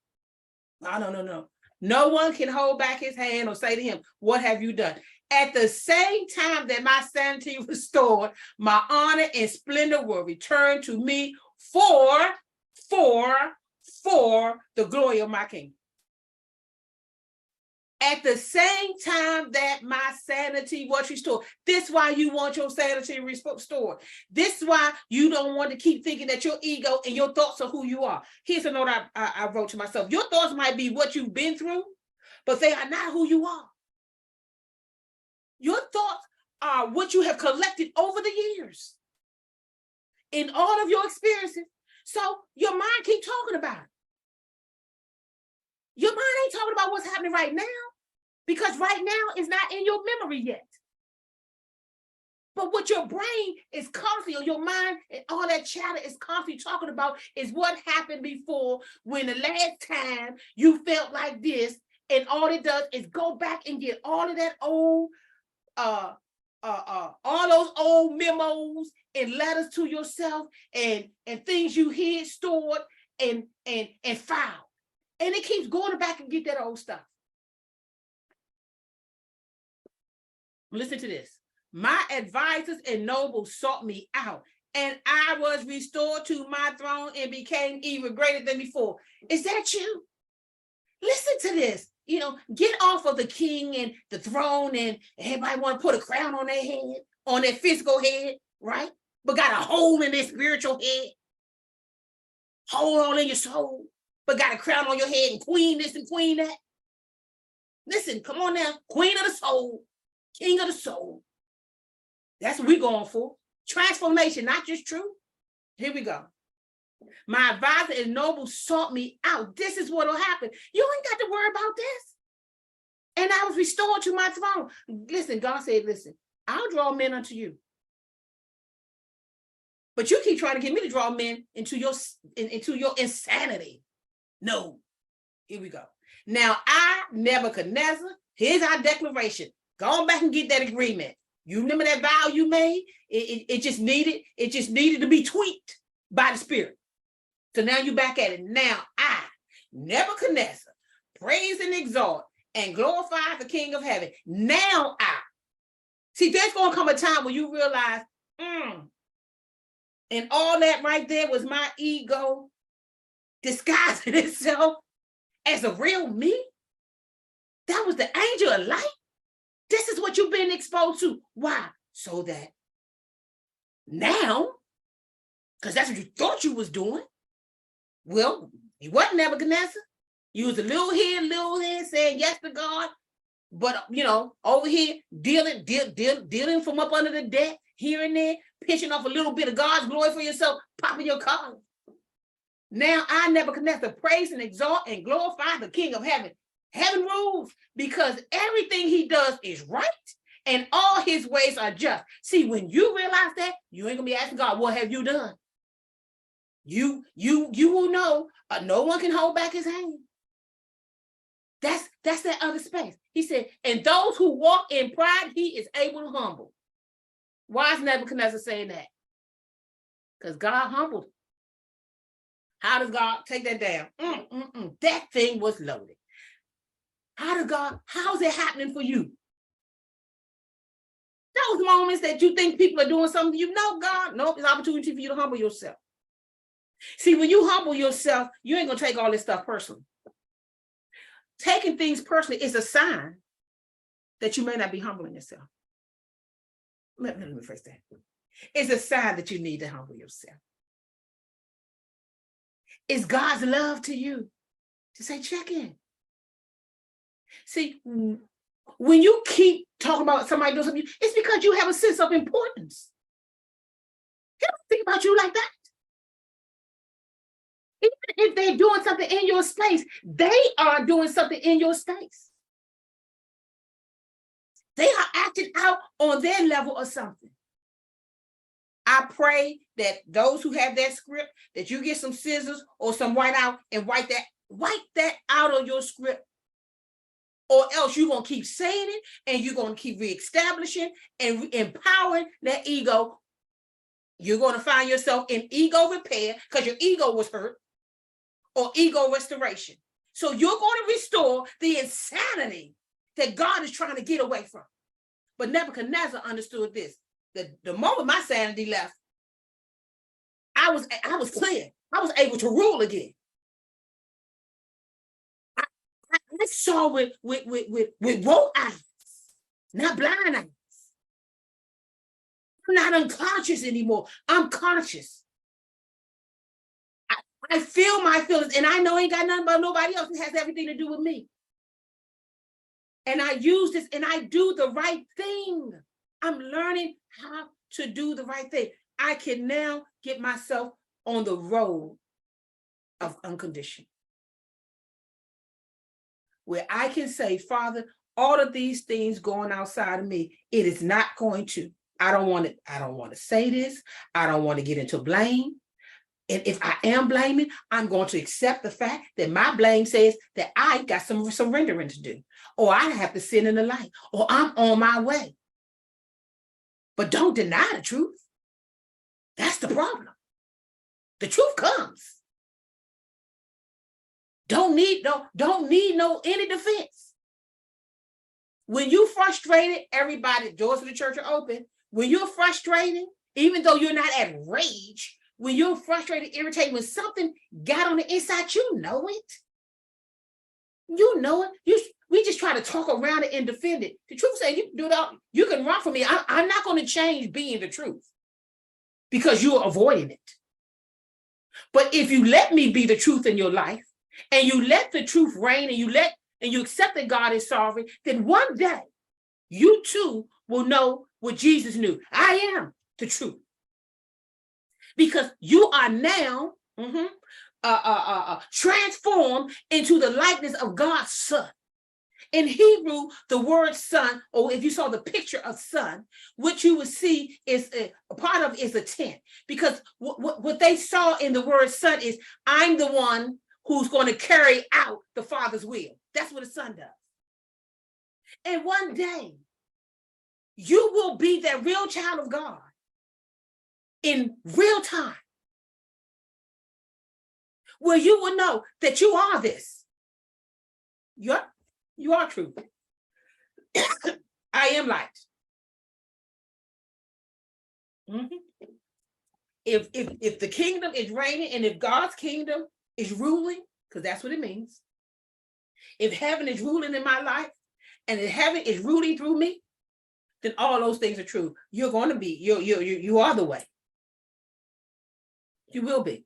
No. No one can hold back his hand or say to him, what have you done? At the same time that my sanity restored, my honor and splendor will return to me for the glory of my kingdom. At the same time that my sanity was restored. This is why you want your sanity restored. This is why you don't want to keep thinking that your ego and your thoughts are who you are. Here's a note I wrote to myself. Your thoughts might be what you've been through, but they are not who you are. Your thoughts are what you have collected over the years in all of your experiences. So your mind keeps talking about it. Your mind ain't talking about what's happening right now, because right now is not in your memory yet. But what your brain is constantly, or your mind and all that chatter is constantly talking about is what happened before, when the last time you felt like this, and all it does is go back and get all of that old, all those old memos and letters to yourself and things you hid, stored, and filed. And it keeps going back and get that old stuff. Listen to this. My advisors and nobles sought me out, and I was restored to my throne and became even greater than before. Is that you? Listen to this. You know, get off of the king and the throne, and everybody want to put a crown on their head, on their physical head, right? But got a hole in their spiritual head, hole on in your soul, but got a crown on your head, and queen this and queen that. Listen, come on now. Queen of the soul, king of the soul. That's what we're going for. Transformation, not just truth. Here we go. My advisor and nobles sought me out. This is what will happen. You ain't got to worry about this. And I was restored to my throne. Listen, God said, listen, I'll draw men unto you. But you keep trying to get me to draw men into your insanity. No. Here we go. Now, Nebuchadnezzar, here's our declaration. Go on back and get that agreement. You remember that vow you made? It just needed to be tweaked by the Spirit. So now you back at it. Now I, Nebuchadnezzar, praise and exalt and glorify the King of heaven. Now I. See, there's going to come a time when you realize, and all that right there was my ego disguising itself as a real me. That was the angel of light. This is what you've been exposed to. Why? So that now, because that's what you thought you was doing. Well, you wasn't Nebuchadnezzar. You was a little here, saying yes to God. But, over here, dealing from up under the deck, here and there, pitching off a little bit of God's glory for yourself, popping your collar. Now I, Nebuchadnezzar, praise and exalt and glorify the King of heaven. Heaven rules because everything he does is right and all his ways are just. See, when you realize that, you ain't gonna be asking God, what have you done? You will know. No one can hold back his hand. That's that other space. He said, and those who walk in pride, he is able to humble. Why is Nebuchadnezzar saying that? Because God humbled him. How does God take that down? That thing was loaded. How's it happening for you? Those moments that you think people are doing something, God, no, it's an opportunity for you to humble yourself. See, when you humble yourself, you ain't gonna take all this stuff personally. Taking things personally is a sign that you may not be humbling yourself. Let me rephrase that. It's a sign that you need to humble yourself. It's God's love to you to say, check in. See, when you keep talking about somebody doing something, it's because you have a sense of importance. They don't think about you like that. Even if they're doing something in your space, they are doing something in your space. They are acting out on their level of something. I pray that those who have that script, that you get some scissors or some white out and wipe that out of your script. Or else you're going to keep saying it and you're going to keep reestablishing and empowering that ego. You're going to find yourself in ego repair because your ego was hurt, or ego restoration. So you're going to restore the insanity that God is trying to get away from. But Nebuchadnezzar understood this. The moment my sanity left, I was clear. I was able to rule again. I saw with woke eyes, not blind eyes. I'm not unconscious anymore. I'm conscious. I feel my feelings, and I know it ain't got nothing about nobody else. It has everything to do with me. And I use this, and I do the right thing. I'm learning how to do the right thing. I can now get myself on the road of unconditional, where I can say, Father, all of these things going outside of me, it is not going to. I don't want to say this. I don't want to get into blame. And if I am blaming, I'm going to accept the fact that my blame says that I got some surrendering to do, or I have to sit in the light, or I'm on my way. But don't deny the truth. That's the problem. The truth comes. Don't need no any defense. When you frustrated, everybody, doors of the church are open. When you're frustrated, even though you're not at rage, when you're frustrated, irritated, when something got on the inside, you know it. You know it. We just try to talk around it and defend it. The truth says you can do that. You can run from me. I'm not going to change being the truth because you're avoiding it. But if you let me be the truth in your life, and you let the truth reign, and you accept that God is sovereign, then one day you too will know what Jesus knew. I am the truth. Because you are now transformed into the likeness of God's Son. In Hebrew, the word son, or if you saw the picture of son, what you would see is a part of is a tent. Because what they saw in the word son is, I'm the one who's going to carry out the Father's will. That's what a son does. And one day, you will be that real child of God in real time, where you will know that you are this. You are truth. I am light. Mm-hmm. If the kingdom is reigning, and if God's kingdom is ruling, because that's what it means. If heaven is ruling in my life, and if heaven is ruling through me, then all those things are true. You're going to be, you are the way. You will be.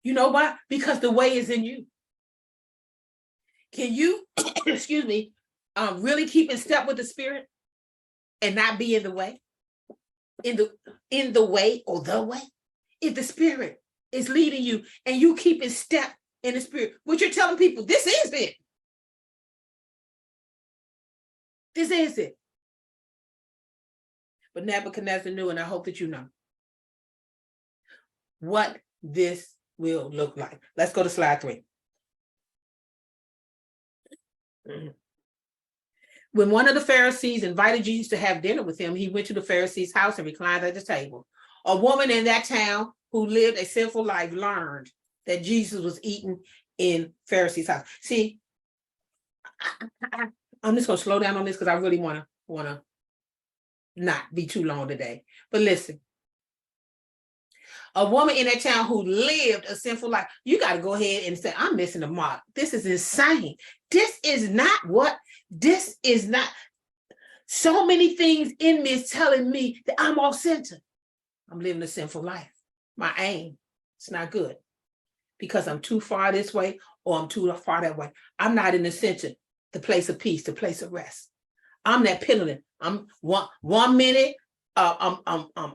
You know why? Because the way is in you. Can you, excuse me, really keep in step with the Spirit and not be in the way? In the way or the way? If the Spirit is leading you and you keep in step in the Spirit, what you're telling people, this is it. This is it. But Nebuchadnezzar knew, and I hope that you know what this will look like. Let's go to slide 3. When one of the Pharisees invited Jesus to have dinner with him, he went to the Pharisee's house and reclined at the table. A woman in that town who lived a sinful life learned that Jesus was eating in Pharisee's house. See, I'm just going to slow down on this because I really want to not be too long today. But listen, a woman in that town who lived a sinful life, you got to go ahead and say, I'm missing the mark. This is insane. This is not what This is not, so many things in me is telling me that I'm off center. I'm living a sinful life. My aim, it's not good because I'm too far this way or I'm too far that way. I'm not in the center, the place of peace, the place of rest. I'm that pendulum. I'm 1 minute, I'm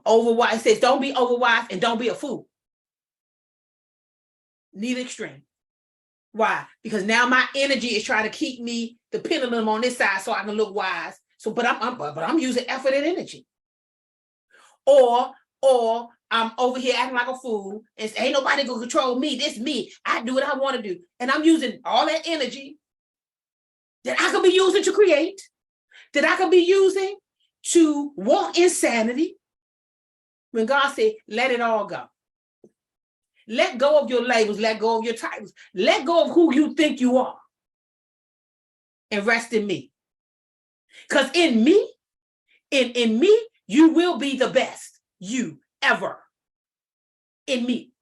overwise. It says, don't be overwise and don't be a fool. Neither extreme. Why? Because now my energy is trying to keep me the pendulum on this side so I can look wise. So, but I'm using effort and energy. Or I'm over here acting like a fool and say, ain't nobody gonna control me. This me. I do what I want to do. And I'm using all that energy that I could be using to create, that I could be using to walk in sanity. When God said, let it all go. Let go of your labels, let go of your titles, let go of who you think you are and rest in me. Because in me, in me, you will be the best you ever. In me.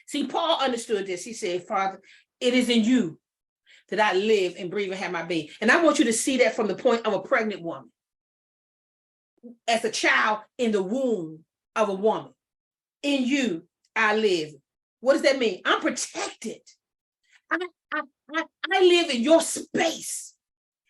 See, Paul understood this. He said, Father, it is in you that I live and breathe and have my being. And I want you to see that from the point of a pregnant woman. As a child in the womb of a woman. In you, I live. What does that mean? I'm protected. I live in your space.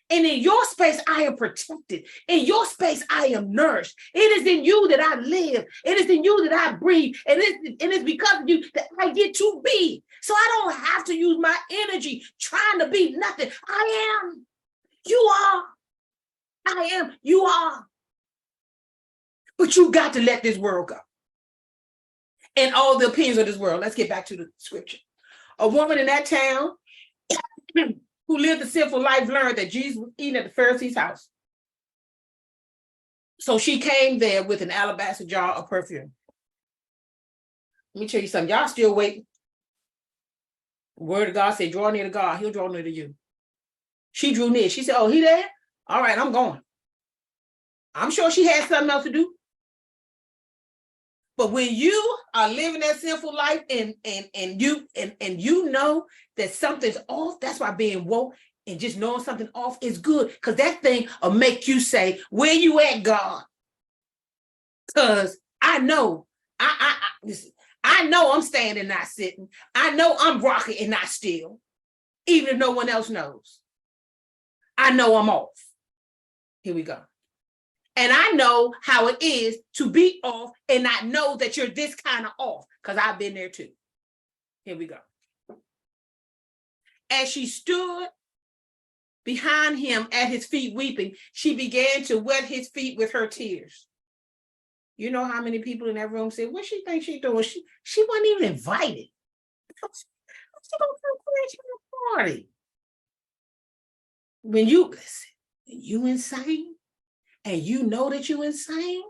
And in your space, I am protected. In your space, I am nourished. It is in you that I live. It is in you that I breathe. And it's because of you that I get to be. So I don't have to use my energy trying to be nothing. I am. You are. I am. You are. But you got to let this world go. And all the opinions of this world. Let's get back to the scripture. A woman in that town who lived a sinful life learned that Jesus was eating at the Pharisee's house. So she came there with an alabaster jar of perfume. Let me tell you something. Y'all still waiting. The word of God said, draw near to God. He'll draw near to you. She drew near. She said, oh, he there? All right, I'm going. I'm sure she had something else to do. But when you are living that sinful life and you know that something's off, that's why being woke and just knowing something off is good. Because that thing will make you say, where you at, God? Because I know, I know I'm standing, not sitting. I know I'm rocking and not still, even if no one else knows. I know I'm off. Here we go. And I know how it is to be off and not know that you're this kind of off, because I've been there too. Here we go. As she stood behind him at his feet weeping, she began to wet his feet with her tears. You know how many people in that room said, what she think she doing? She wasn't even invited. She gonna come crash in the party. When you listen, when you insane, and you know that you insane,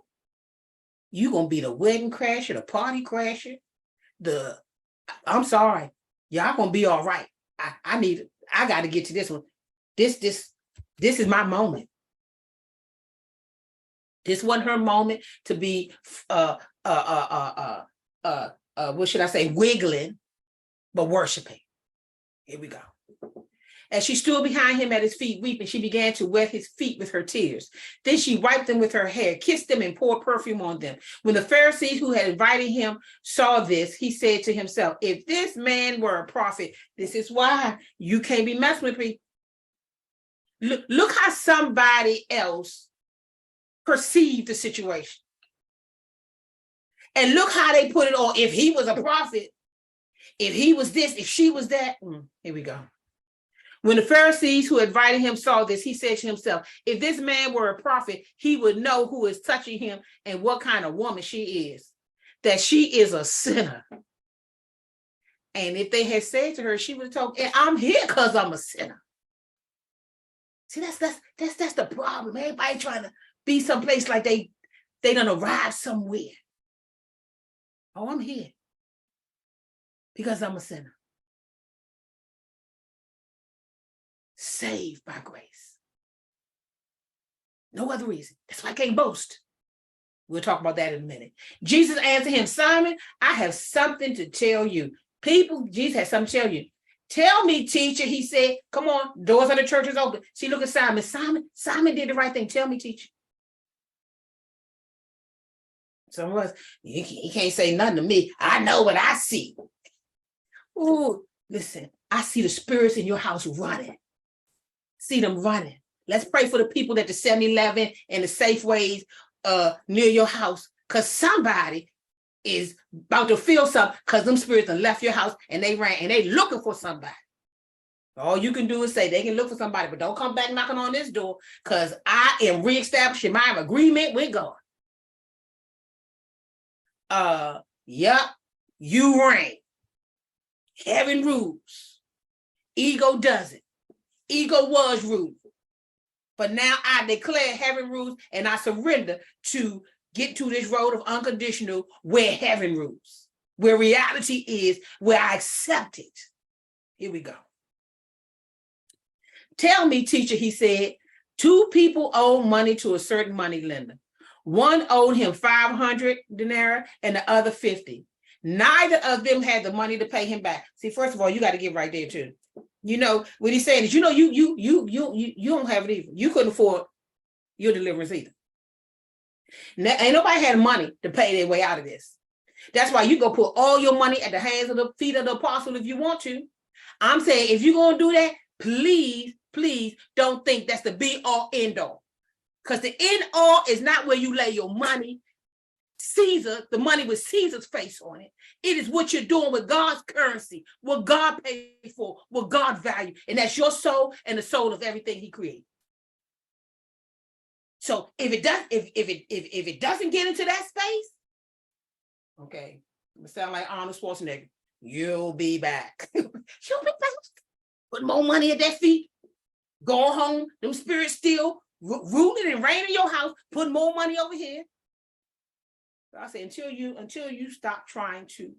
you gonna be the wedding crasher, the party crasher, I'm sorry, y'all gonna be all right. I gotta get to this one. This is my moment. This wasn't her moment to be what should I say, wiggling, but worshiping. Here we go. As she stood behind him at his feet weeping, she began to wet his feet with her tears. Then she wiped them with her hair, kissed them, and poured perfume on them. When the Pharisees who had invited him saw this, he said to himself, if this man were a prophet, this is why you can't be messing with me. Look how somebody else perceived the situation. And look how they put it on. If he was a prophet, if he was this, if she was that. Here we go. When the Pharisees who invited him saw this, he said to himself, if this man were a prophet, he would know who is touching him and what kind of woman she is, that she is a sinner. And if they had said to her, she would have told, I'm here because I'm a sinner. See, that's the problem. Everybody trying to be someplace like they done arrived somewhere. Oh, I'm here because I'm a sinner. Saved by grace. No other reason. That's why I can't boast. We'll talk about that in a minute. Jesus answered him, Simon, I have something to tell you. People, Jesus has something to tell you. Tell me, teacher, he said, come on, doors of the church is open. See, look at Simon. Simon did the right thing. Tell me, teacher. Some of us, he can't say nothing to me. I know what I see. Ooh, listen, I see the spirits in your house running. See them running. Let's pray for the people at the 7-Eleven and the Safeways near your house, because somebody is about to feel something because them spirits have left your house and they ran and they looking for somebody. All you can do is say they can look for somebody, but don't come back knocking on this door, because I am reestablishing my agreement with God. Yep, you reign. Heaven rules. Ego doesn't. Ego was ruled. But now I declare heaven rules, and I surrender to get to this road of unconditional where heaven rules, where reality is, where I accept it. Here we go. Tell me, teacher, he said, 2 people owe money to a certain money lender. One owed him 500 denarii and the other 50. Neither of them had the money to pay him back. See, first of all, you got to get right there too. You know what he's saying is, you don't have it either. You couldn't afford your deliverance either. Now, ain't nobody had money to pay their way out of this. That's why you go put all your money at the hands of the feet of the apostle if you want to. I'm saying, if you're gonna do that, please don't think that's the be all end all. Because the end all is not where you lay your money. Caesar, the money with Caesar's face on it. It is what you're doing with God's currency, what God paid for, what God valued. And that's your soul and the soul of everything he created. So if it doesn't get into that space, okay, it sound like Arnold Schwarzenegger. You'll be back. You'll be back. Put more money at that feet. Go home. Them spirits still ruling and reigning in your house. Put more money over here. So I say, until you stop trying to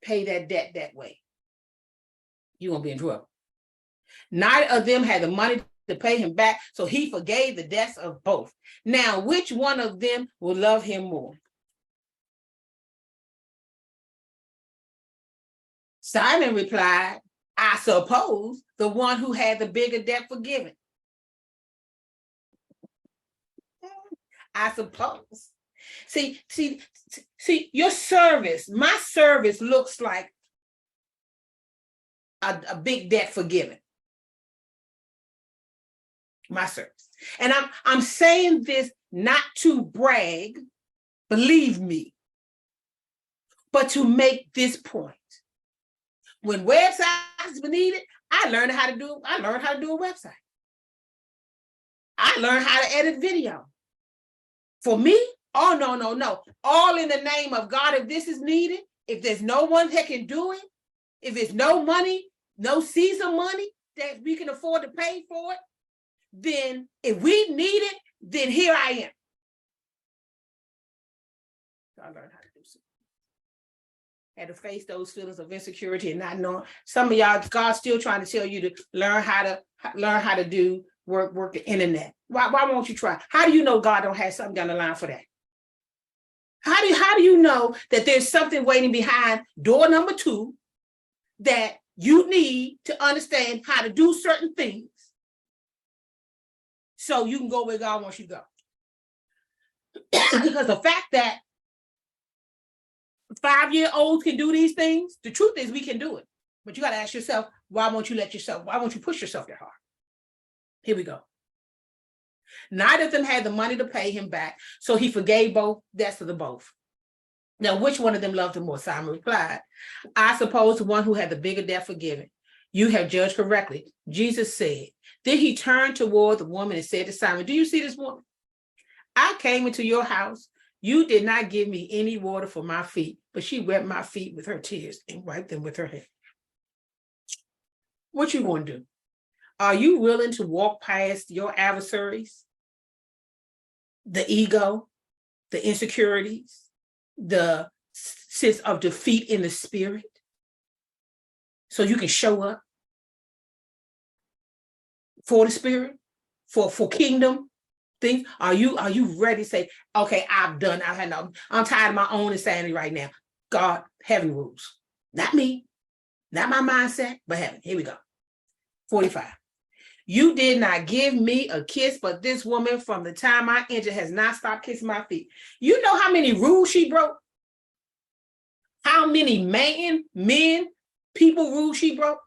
pay that debt that way, you're gonna be in trouble. Neither of them had the money to pay him back, so he forgave the debts of both. Now, which one of them will love him more? Simon replied, I suppose the one who had the bigger debt forgiven. I suppose. See, your service, my service looks like a big debt forgiven. My service. And I'm saying this not to brag, believe me, but to make this point. When websites were needed, I learned how to do a website. I learned how to edit video. For me, oh, no. All in the name of God. If this is needed, if there's no one that can do it, if it's no money, no Caesar money that we can afford to pay for it, then if we need it, then here I am. So I learned how to do something. Had to face those feelings of insecurity and not knowing. Some of y'all, God's still trying to tell you to learn how to do work the internet. Why won't you try? How do you know God don't have something down the line for that? How do you know that there's something waiting behind door number 2 that you need to understand how to do certain things so you can go where God wants you to go? Because the fact that 5-year-olds can do these things, the truth is we can do it. But you got to ask yourself, why won't you push yourself that hard? Here we go. Neither of them had the money to pay him back, so he forgave both debts of the both. Now, which one of them loved him more? Simon replied, I suppose the one who had the bigger debt forgiven. You have judged correctly. Jesus said. Then he turned toward the woman and said to Simon, do you see this woman? I came into your house. You did not give me any water for my feet, but she wet my feet with her tears and wiped them with her hair. What you going to do? Are you willing to walk past your adversaries? The ego, the insecurities, the sense of defeat in the spirit, so you can show up for the spirit, for kingdom things? Are you ready to say, okay, I'm done. I'm tired of my own insanity right now. God, heaven rules, not me. Not my mindset, but heaven. Here we go. 45. You did not give me a kiss, but this woman from the time I entered has not stopped kissing my feet. You know how many rules she broke? How many people rules she broke?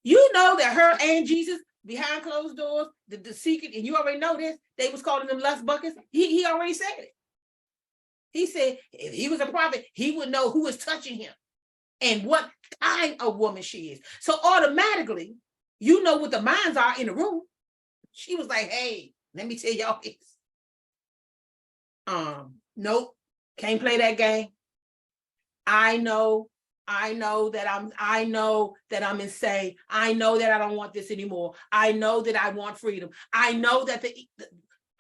You know that her and Jesus behind closed doors, the secret, and you already know this, they was calling them lust buckets. He already said it. He said if he was a prophet, he would know who is touching him and what kind of woman she is. So automatically, you know what the minds are in the room. She was like, hey, let me tell y'all this. Nope, can't play that game. I know that I'm insane. I know that I don't want this anymore. I know that I want freedom. I know that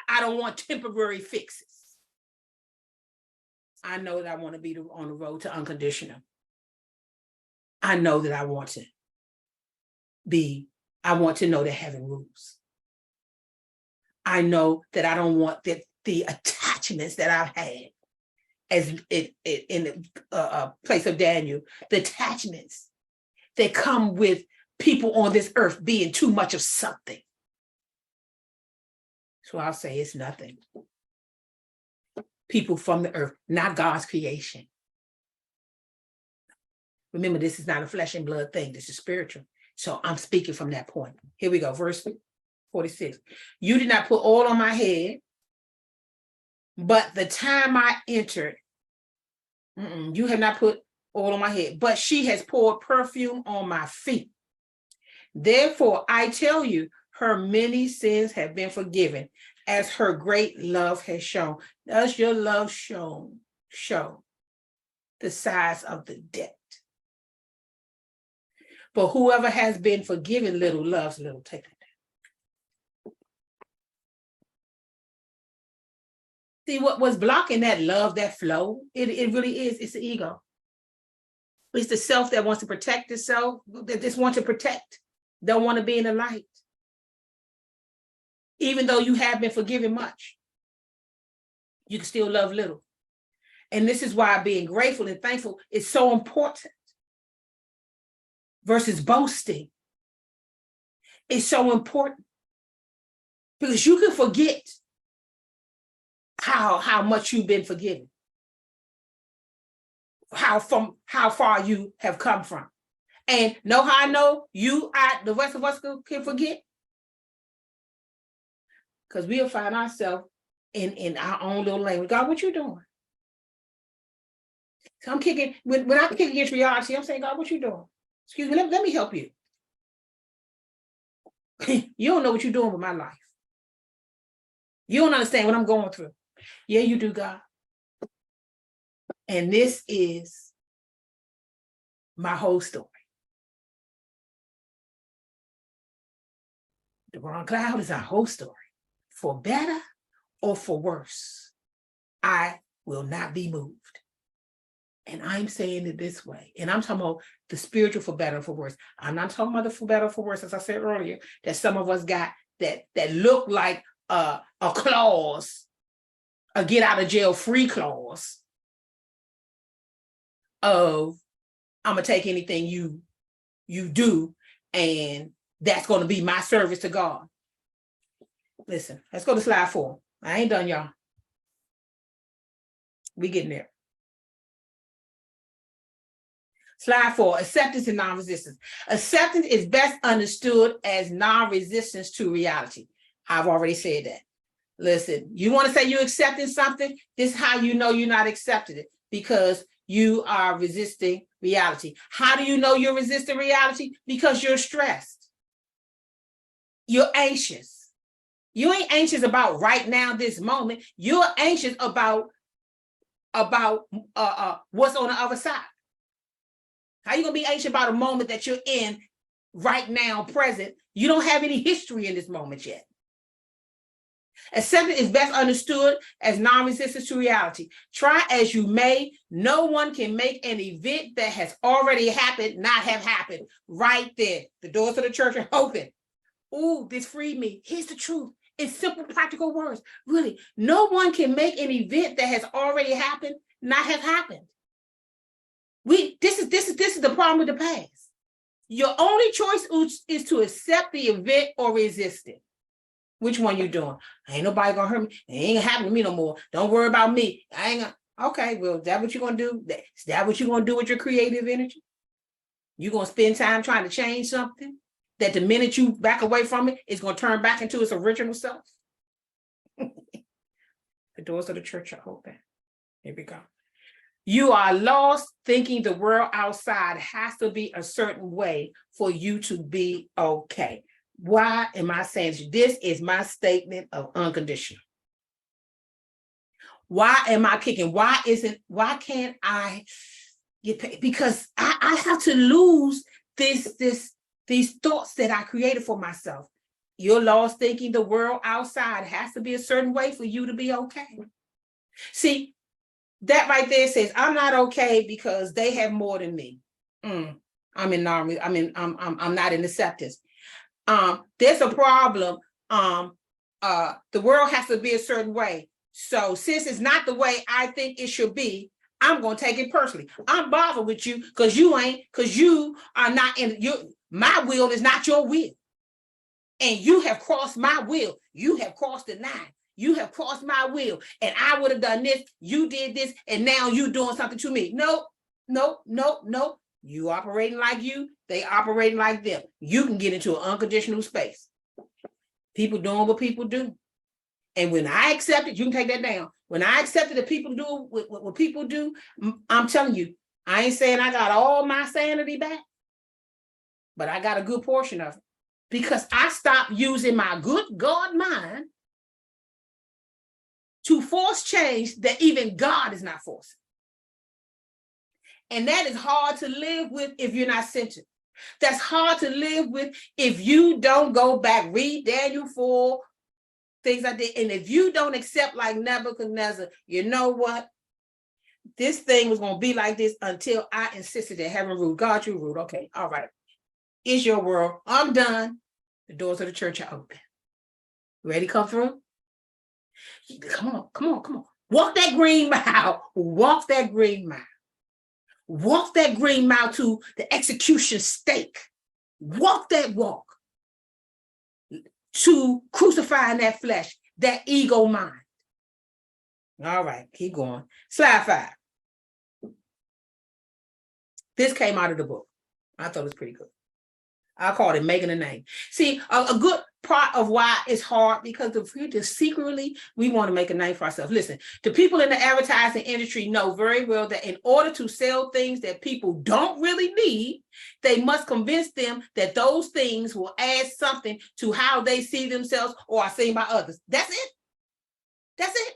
I don't want temporary fixes. I know that I want to be on the road to unconditional. I know that I want to know that heaven rules. I know that I don't want that the attachments that I've had as in the place of Daniel, the attachments that come with people on this earth being too much of something. So I'll say it's nothing. People from the earth, not God's creation. Remember, this is not a flesh and blood thing. This is spiritual. So I'm speaking from that point. Here we go, verse 46. You did not put oil on my head, but the time I entered, you have not put oil on my head, but she has poured perfume on my feet. Therefore, I tell you, her many sins have been forgiven, as her great love has shown. Does your love show the size of the debt? But whoever has been forgiven little loves little. Take it. See, what was blocking that love, that flow, it really is, it's the ego. It's the self that wants to protect itself, that just wants to protect, don't want to be in the light. Even though you have been forgiven much, you can still love little. And this is why being grateful and thankful is so important versus boasting. It's so important because you can forget how much you've been forgiven, how far you have come from. And know how I know the rest of us can forget? Because we'll find ourselves in our own little language. God, what you doing? So I'm kicking, when I kick against reality, I'm saying, God, what you doing? Excuse me, let me help you. You don't know what you're doing with my life. You don't understand what I'm going through. Yeah, you do, God. And this is my whole story. The wrong cloud is our whole story. For better or for worse, I will not be moved. And I'm saying it this way. And I'm talking about the spiritual for better or for worse. I'm not talking about the for better or for worse, as I said earlier, that some of us got that look like a clause, a get out of jail free clause of I'm going to take anything you do, and that's going to be my service to God. Listen, let's go to slide 4. I ain't done, y'all. We getting there. Slide 4, acceptance and non-resistance. Acceptance is best understood as non-resistance to reality. I've already said that. Listen, you want to say you're accepting something? This is how you know you're not accepting it, because you are resisting reality. How do you know you're resisting reality? Because you're stressed. You're anxious. You ain't anxious about right now, this moment. You're anxious about what's on the other side. How you gonna be anxious about a moment that you're in right now, present? You don't have any history in this moment yet. Acceptance is best understood as non-resistance to reality. Try as you may, no one can make an event that has already happened not have happened. Right there, the doors of the church are open. Ooh, this freed me. Here's the truth. In simple, practical words. Really, no one can make an event that has already happened not have happened. This is the problem with the past. Your only choice is to accept the event or resist it. Which one you doing? Ain't nobody gonna hurt me. It ain't gonna happen to me no more. Don't worry about me. I ain't gonna. Okay, well, is that what you're gonna do? Is that what you're gonna do with your creative energy? You're gonna spend time trying to change something that the minute you back away from it, it's gonna turn back into its original self. The doors of the church are open. Here we go. You are lost thinking the world outside has to be a certain way for you to be okay. Why am I saying this? Is my statement of unconditional. Why am I kicking? Why can't I get paid? Because I have to lose these thoughts that I created for myself. You're lost thinking the world outside has to be a certain way for you to be okay. See, that right there says I'm not okay because they have more than me. I'm not in acceptance. There's a problem. The world has to be a certain way. So since it's not the way I think it should be, I'm gonna take it personally. I'm bothered with you because you are not in my will is not your will. And you have crossed my will. You have crossed the line. You have crossed my will. And I would have done this. You did this. And now you doing something to me. No. You operating like you. They operating like them. You can get into an unconditional space. People doing what people do. And when I accept it, you can take that down. When I accepted that people do what people do, I'm telling you, I ain't saying I got all my sanity back, but I got a good portion of it. Because I stopped using my good God mind to force change that even God is not forcing. And that is hard to live with if you're not centered. That's hard to live with if you don't go back, read Daniel 4, things I did. And if you don't accept like Nebuchadnezzar, you know what? This thing was going to be like this until I insisted that heaven ruled. God, you ruled. Okay, all right. It's your world. I'm done. The doors of the church are open. Ready to come through? Come on. Walk that green mile. Walk that green mile. Walk that green mile to the execution stake. Walk that walk to crucifying that flesh, that ego mind. All right, keep going. Slide 5. This came out of the book. I thought it was pretty good. I called it Making a Name. See, a good part of why it's hard, because if we just secretly, we want to make a name for ourselves. Listen, the people in the advertising industry know very well that in order to sell things that people don't really need, they must convince them that those things will add something to how they see themselves or are seen by others. That's it. That's it.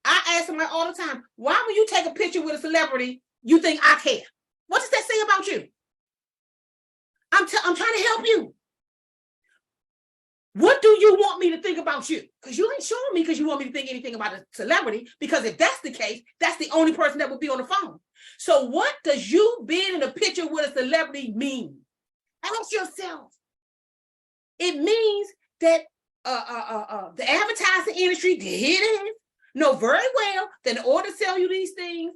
I ask somebody all the time, why when you take a picture with a celebrity, you think I care? What does that say about you? I'm trying to help you. What do you want me to think about you? Because you ain't showing me because you want me to think anything about a celebrity, because if that's the case, that's the only person that would be on the phone. So what does you being in a picture with a celebrity mean? Ask yourself. It means that the advertising industry, here it is, know very well that in order to sell you these things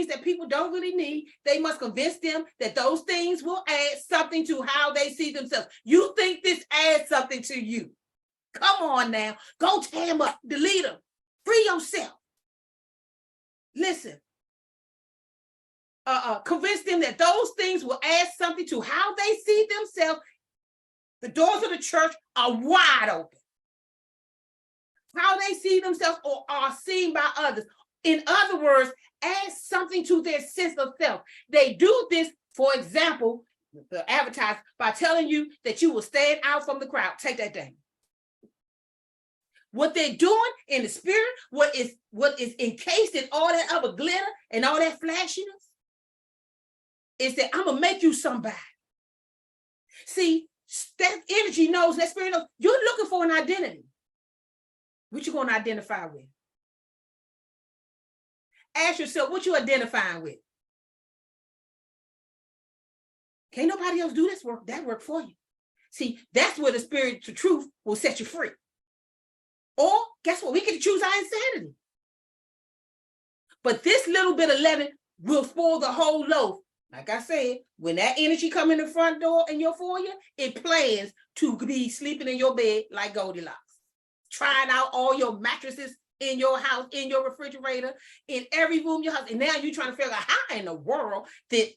that people don't really need, they must convince them that those things will add something to how they see themselves. You think this adds something to you? Come on now. Go tear them up, delete them, free yourself. Listen. Convince them that those things will add something to how they see themselves. The doors of the church are wide open. How they see themselves or are seen by others. In other words, add something to their sense of self. They do this, for example, the advertise by telling you that you will stand out from the crowd. Take that down. What they're doing in the spirit, what is encased in all that other glitter and all that flashiness, is that I'm gonna make you somebody. See, that energy knows, that spirit knows you're looking for an identity. What you gonna identify with? Ask yourself what you identifying with. Can't nobody else do this work, that work for you. See, that's where the spirit to truth will set you free. Or guess what? We can choose our insanity. But this little bit of leaven will spoil the whole loaf. Like I said, when that energy come in the front door in your foyer, it plans to be sleeping in your bed like Goldilocks. Trying out all your mattresses in your house, in your refrigerator, in every room in your house. And now you're trying to figure out how in the world that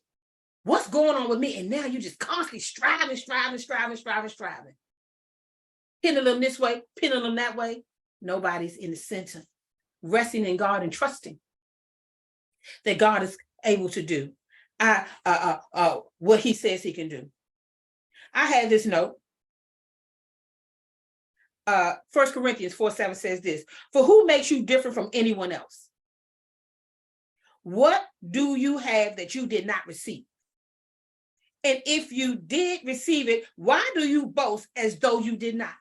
what's going on with me. And now you're just constantly striving. Pendulum this way, pendulum that way. Nobody's in the center. Resting in God and trusting that God is able to do what he says he can do. I had this note. 1 Corinthians 4:7 says this, for who makes you different from anyone else? What do you have that you did not receive? And if you did receive it, why do you boast as though you did not?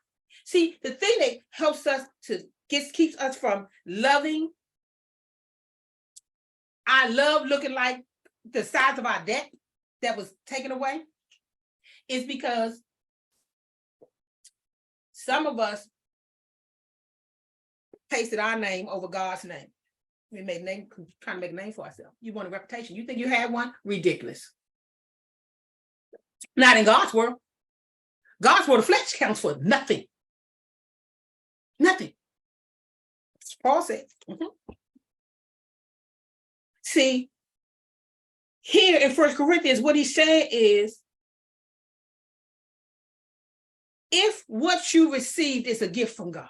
See, the thing that helps us to keeps us from loving, I love looking like the size of our debt that was taken away, is because some of us pasted our name over God's name. We made a name, trying to make a name for ourselves. You want a reputation. You think you had one? Ridiculous. Not in God's world. God's world, the flesh counts for nothing. Nothing. That's Paul said. See, here in 1 Corinthians, what he's saying is, if what you received is a gift from God,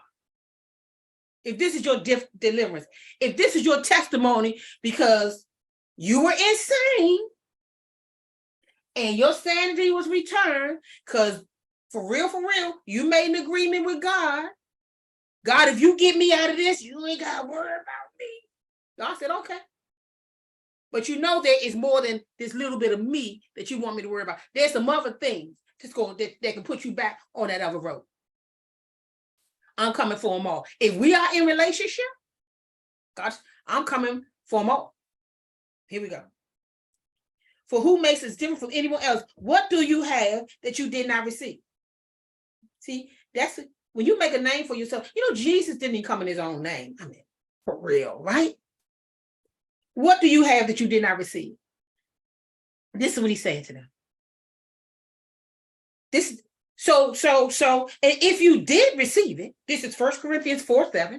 if this is your deliverance, if this is your testimony because you were insane and your sanity was returned, because for real, you made an agreement with God. God, if you get me out of this, you ain't got to worry about me. God said, okay. But you know there is more than this little bit of me that you want me to worry about. There's some other things that can put you back on that other road. I'm coming for them all. If we are in relationship, gosh, I'm coming for them all. Here we go. For who makes us different from anyone else? What do you have that you did not receive? See, that's when you make a name for yourself. You know, Jesus didn't even come in his own name. I mean, for real, right? What do you have that you did not receive? This is what he's saying to them. So, and if you did receive it, this is 1 Corinthians 4:7.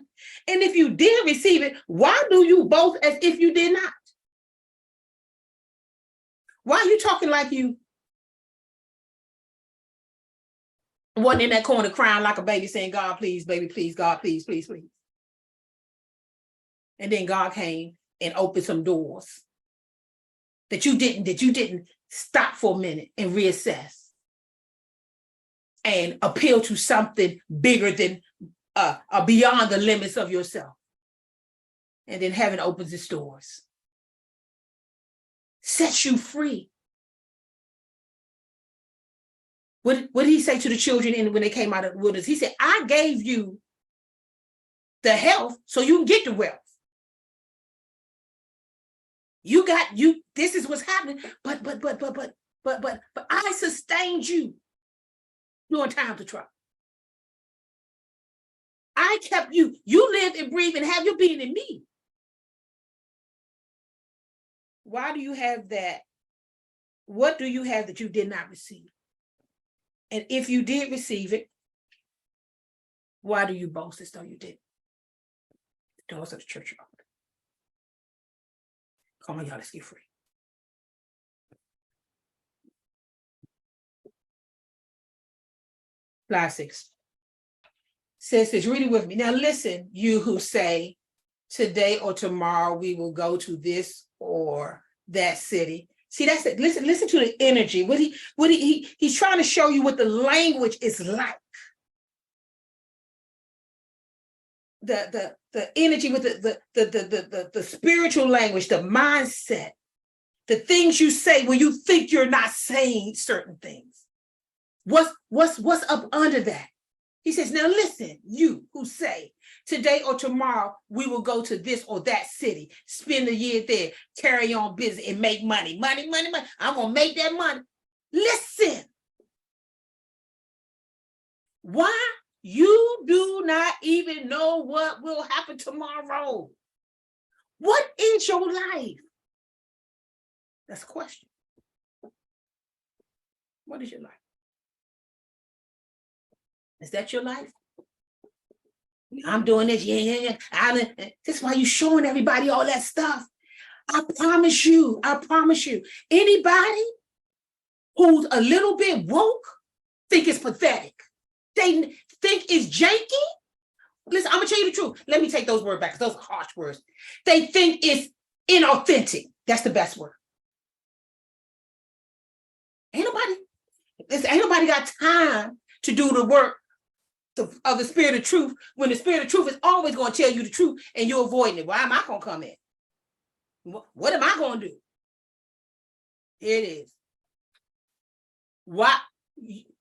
And if you did receive it, why do you boast as if you did not? Why are you talking like you wasn't in that corner crying like a baby saying, God, please, baby, please, God, please, please, please. And then God came and opened some doors that you didn't stop for a minute and reassess and appeal to something bigger than beyond the limits of yourself. And then heaven opens its doors, sets you free. What did he say to the children when they came out of the wilderness? He said, I gave you the health so you can get the wealth. This is what's happening, but I sustained you during times of trouble. I kept you. You lived and breathed and have your being in me. Why do you have that? What do you have that you did not receive? And if you did receive it, why do you boast as though you did? The doors of the church are open. Come on, y'all, let's get free. Slide 6. Says this, read it with me. Now listen, you who say today or tomorrow we will go to this or that city. See, that's it. Listen to the energy. He's trying to show you what the language is like. The energy with the spiritual language, the mindset, the things you say when you think you're not saying certain things. What's up under that? He says, now listen, you who say today or tomorrow we will go to this or that city, spend a year there, carry on business and make money. Money. I'm going to make that money. Listen. Why? You do not even know what will happen tomorrow. What is your life? That's a question. What is your life? Is that your life? I'm doing this, yeah. This is why you're showing everybody all that stuff. I promise you, anybody who's a little bit woke think it's pathetic. They think it's janky. Listen, I'm gonna tell you the truth. Let me take those words back, because those are harsh words. They think it's inauthentic. That's the best word. Ain't nobody got time to do the work of the spirit of truth, when the spirit of truth is always going to tell you the truth and you're avoiding it. Why am I going to come in? What am I going to do? Here it is. Why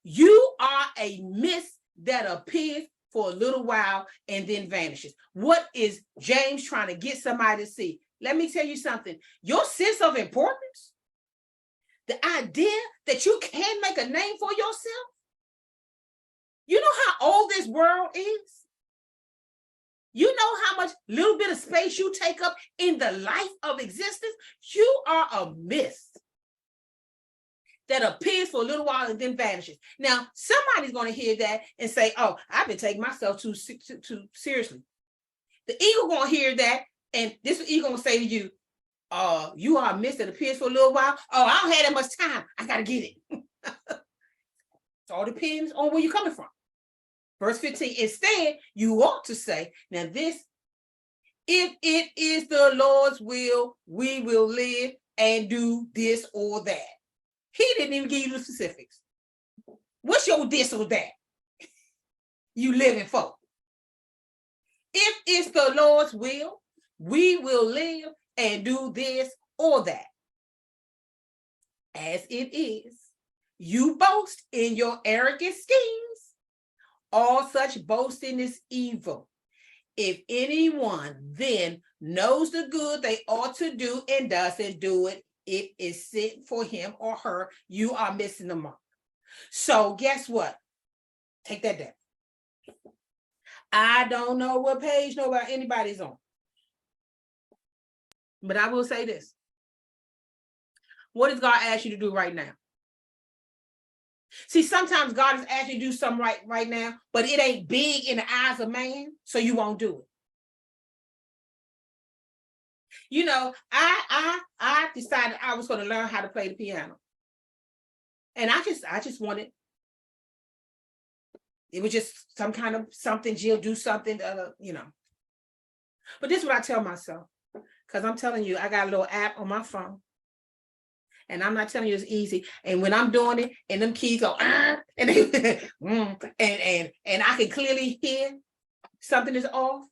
you are a mist that appears for a little while and then vanishes. What is James trying to get somebody to see? Let me tell you something. Your sense of importance, the idea that you can make a name for yourself. You know how old this world is? You know how much little bit of space you take up in the life of existence? You are a mist that appears for a little while and then vanishes. Now, somebody's going to hear that and say, oh, I've been taking myself too seriously. The ego going to hear that, and this ego going to say to you, you are a mist that appears for a little while. Oh, I don't have that much time. I got to get it. It all depends on where you're coming from. Verse 15, instead, you ought to say, now this, if it is the Lord's will, we will live and do this or that. He didn't even give you the specifics. What's your this or that you living for? If it's the Lord's will, we will live and do this or that. As it is, you boast in your arrogant schemes. All such boasting is evil. If anyone then knows the good they ought to do and doesn't do it, it is sin for him or her. You are missing the mark. So guess what? Take that down. I don't know what page anybody's on. But I will say this. What does God ask you to do right now? See, sometimes God is asking you to do something right now, but it ain't big in the eyes of man, so you won't do it. You know, I decided I was going to learn how to play the piano. And I just wanted, it was just some kind of something, Jill, do something, you know. But this is what I tell myself, because I'm telling you, I got a little app on my phone. And I'm not telling you it's easy. And when I'm doing it, and them keys go, and they, and I can clearly hear something is off.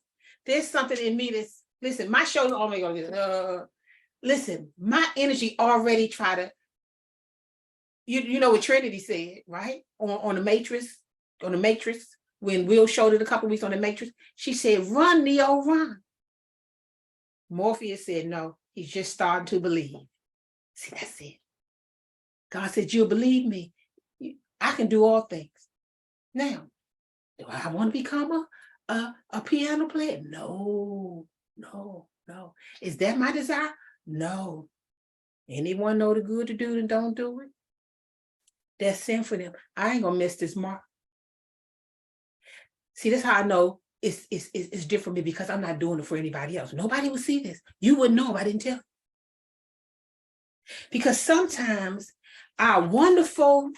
There's something in me that's, listen, my shoulders already going to get, listen, my energy already try to, you know what Trinity said, right? On the Matrix, when Will showed it a couple weeks on the Matrix, she said, run, Neo, run. Morpheus said, no, he's just starting to believe. See, that's it. God said, you'll believe me. I can do all things. Now, do I want to become a piano player? No. Is that my desire? No. Anyone know the good to do and don't do it? That's sin for them. I ain't gonna miss this mark. See, that's how I know it's different for me, because I'm not doing it for anybody else. Nobody will see this. You wouldn't know if I didn't tell you. Because sometimes our wonderful,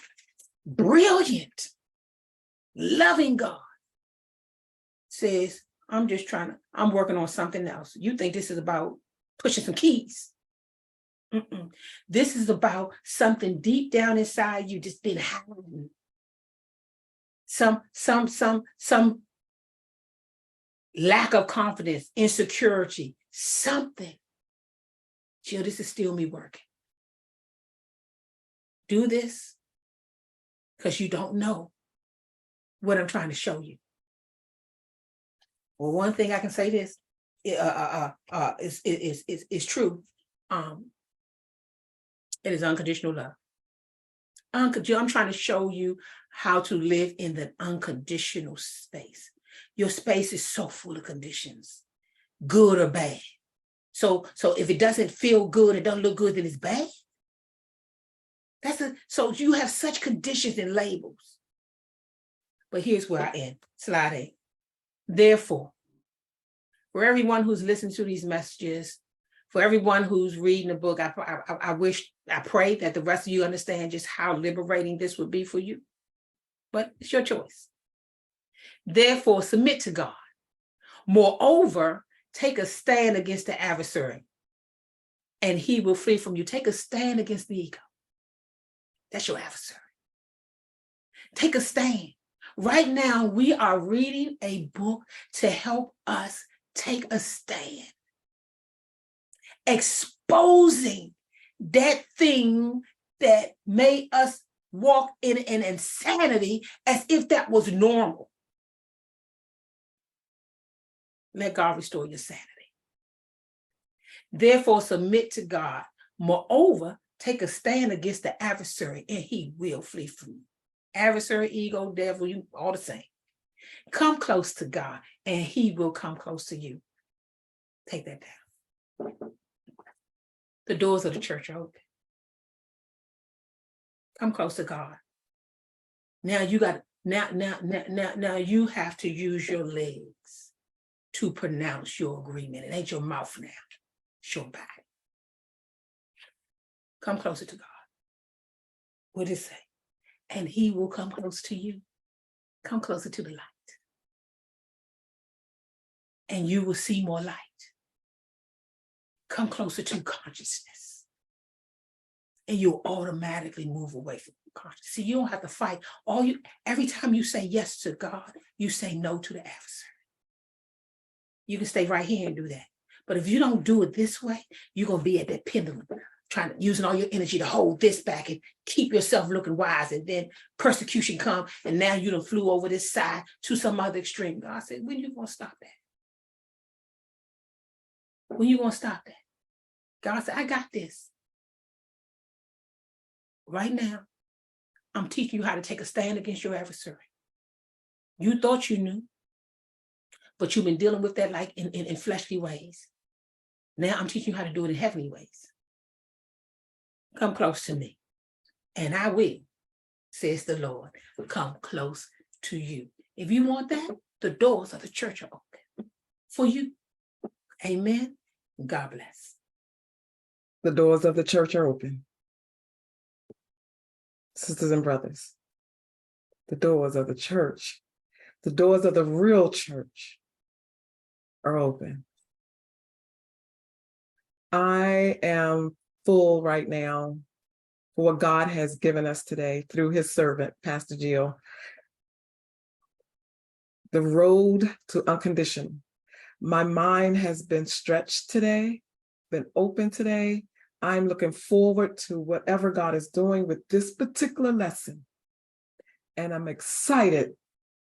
brilliant, loving God says, I'm working on something else. You think this is about pushing some keys. This is about something deep down inside you just been hiding. Some lack of confidence, insecurity, something. Jill, this is still me working. Do this because you don't know what I'm trying to show you. Well, one thing I can say this is true. It is unconditional love. I'm trying to show you how to live in the unconditional space. Your space is so full of conditions, good or bad. So if it doesn't feel good, it doesn't look good, then it's bad. So you have such conditions and labels. But here's where I end. Slide 8. Therefore, for everyone who's listening to these messages, for everyone who's reading the book, I pray that the rest of you understand just how liberating this would be for you. But it's your choice. Therefore, submit to God. Moreover, take a stand against the adversary, and he will flee from you. Take a stand against the ego. That's your adversary. Take a stand. Right now, we are reading a book to help us take a stand, exposing that thing that made us walk in an insanity as if that was normal. Let God restore your sanity. Therefore, submit to God. Moreover, take a stand against the adversary, and he will flee from you. Adversary, ego, devil, you all the same. Come close to God, and he will come close to you. Take that down. The doors of the church are open. Come close to God. Now you got now you have to use your legs to pronounce your agreement. It ain't your mouth now. It's your body. Come closer to God. What does it say? And he will come close to you. Come closer to the light. And you will see more light. Come closer to consciousness. And you'll automatically move away from consciousness. See, you don't have to fight. Every time you say yes to God, you say no to the adversary. You can stay right here and do that. But if you don't do it this way, you're going to be at that pendulum, using all your energy to hold this back and keep yourself looking wise. And then persecution come, and now you done flew over this side to some other extreme. God said, when you going to stop that? When you going to stop that? God said, I got this. Right now, I'm teaching you how to take a stand against your adversary. You thought you knew, but you've been dealing with that like in fleshly ways. Now I'm teaching you how to do it in heavenly ways. Come close to me, and I will, says the Lord, come close to you. If you want that, the doors of the church are open for you. Amen. God bless. The doors of the church are open. Sisters and brothers, the doors of the church, the doors of the real church are open. I am full right now for what God has given us today through his servant, Pastor Jill. The road to unconditional. My mind has been stretched today, been open today. I'm looking forward to whatever God is doing with this particular lesson. And I'm excited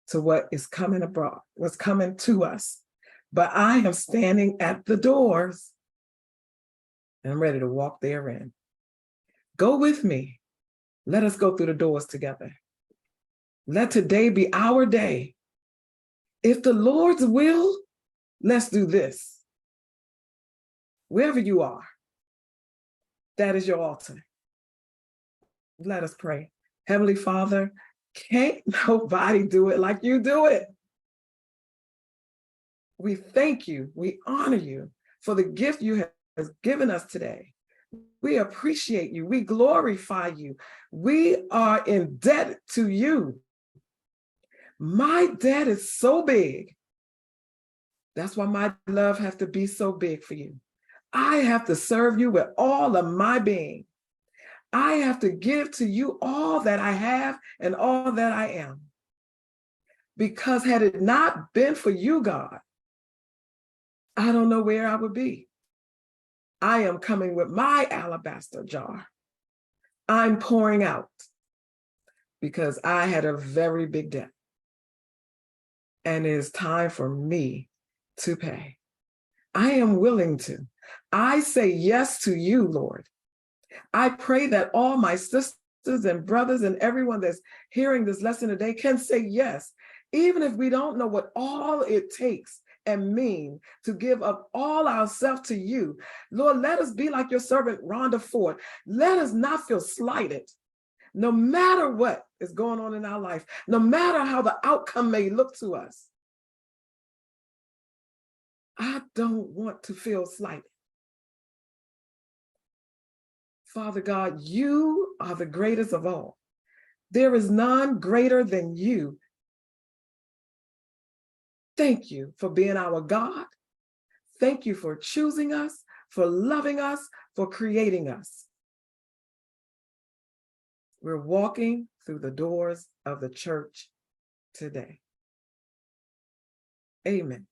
to what is coming abroad, what's coming to us. But I am standing at the doors and I'm ready to walk therein. Go with me. Let us go through the doors together. Let today be our day. If the Lord's will, let's do this. Wherever you are, that is your altar. Let us pray. Heavenly Father, can't nobody do it like you do it. We thank you, we honor you for the gift you have given us today. We appreciate you, we glorify you. We are in debt to you. My debt is so big. That's why my love has to be so big for you. I have to serve you with all of my being. I have to give to you all that I have and all that I am. Because had it not been for you, God, I don't know where I would be. I am coming with my alabaster jar. I'm pouring out because I had a very big debt. And it is time for me to pay. I am willing to. I say yes to you, Lord. I pray that all my sisters and brothers and everyone that's hearing this lesson today can say yes, even if we don't know what all it takes and mean to give up all ourselves to you. Lord, let us be like your servant Rhonda Ford. Let us not feel slighted. No matter what is going on in our life, no matter how the outcome may look to us, I don't want to feel slighted. Father God, you are the greatest of all. There is none greater than you. Thank you for being our God. Thank you for choosing us, for loving us, for creating us. We're walking through the doors of the church today. Amen.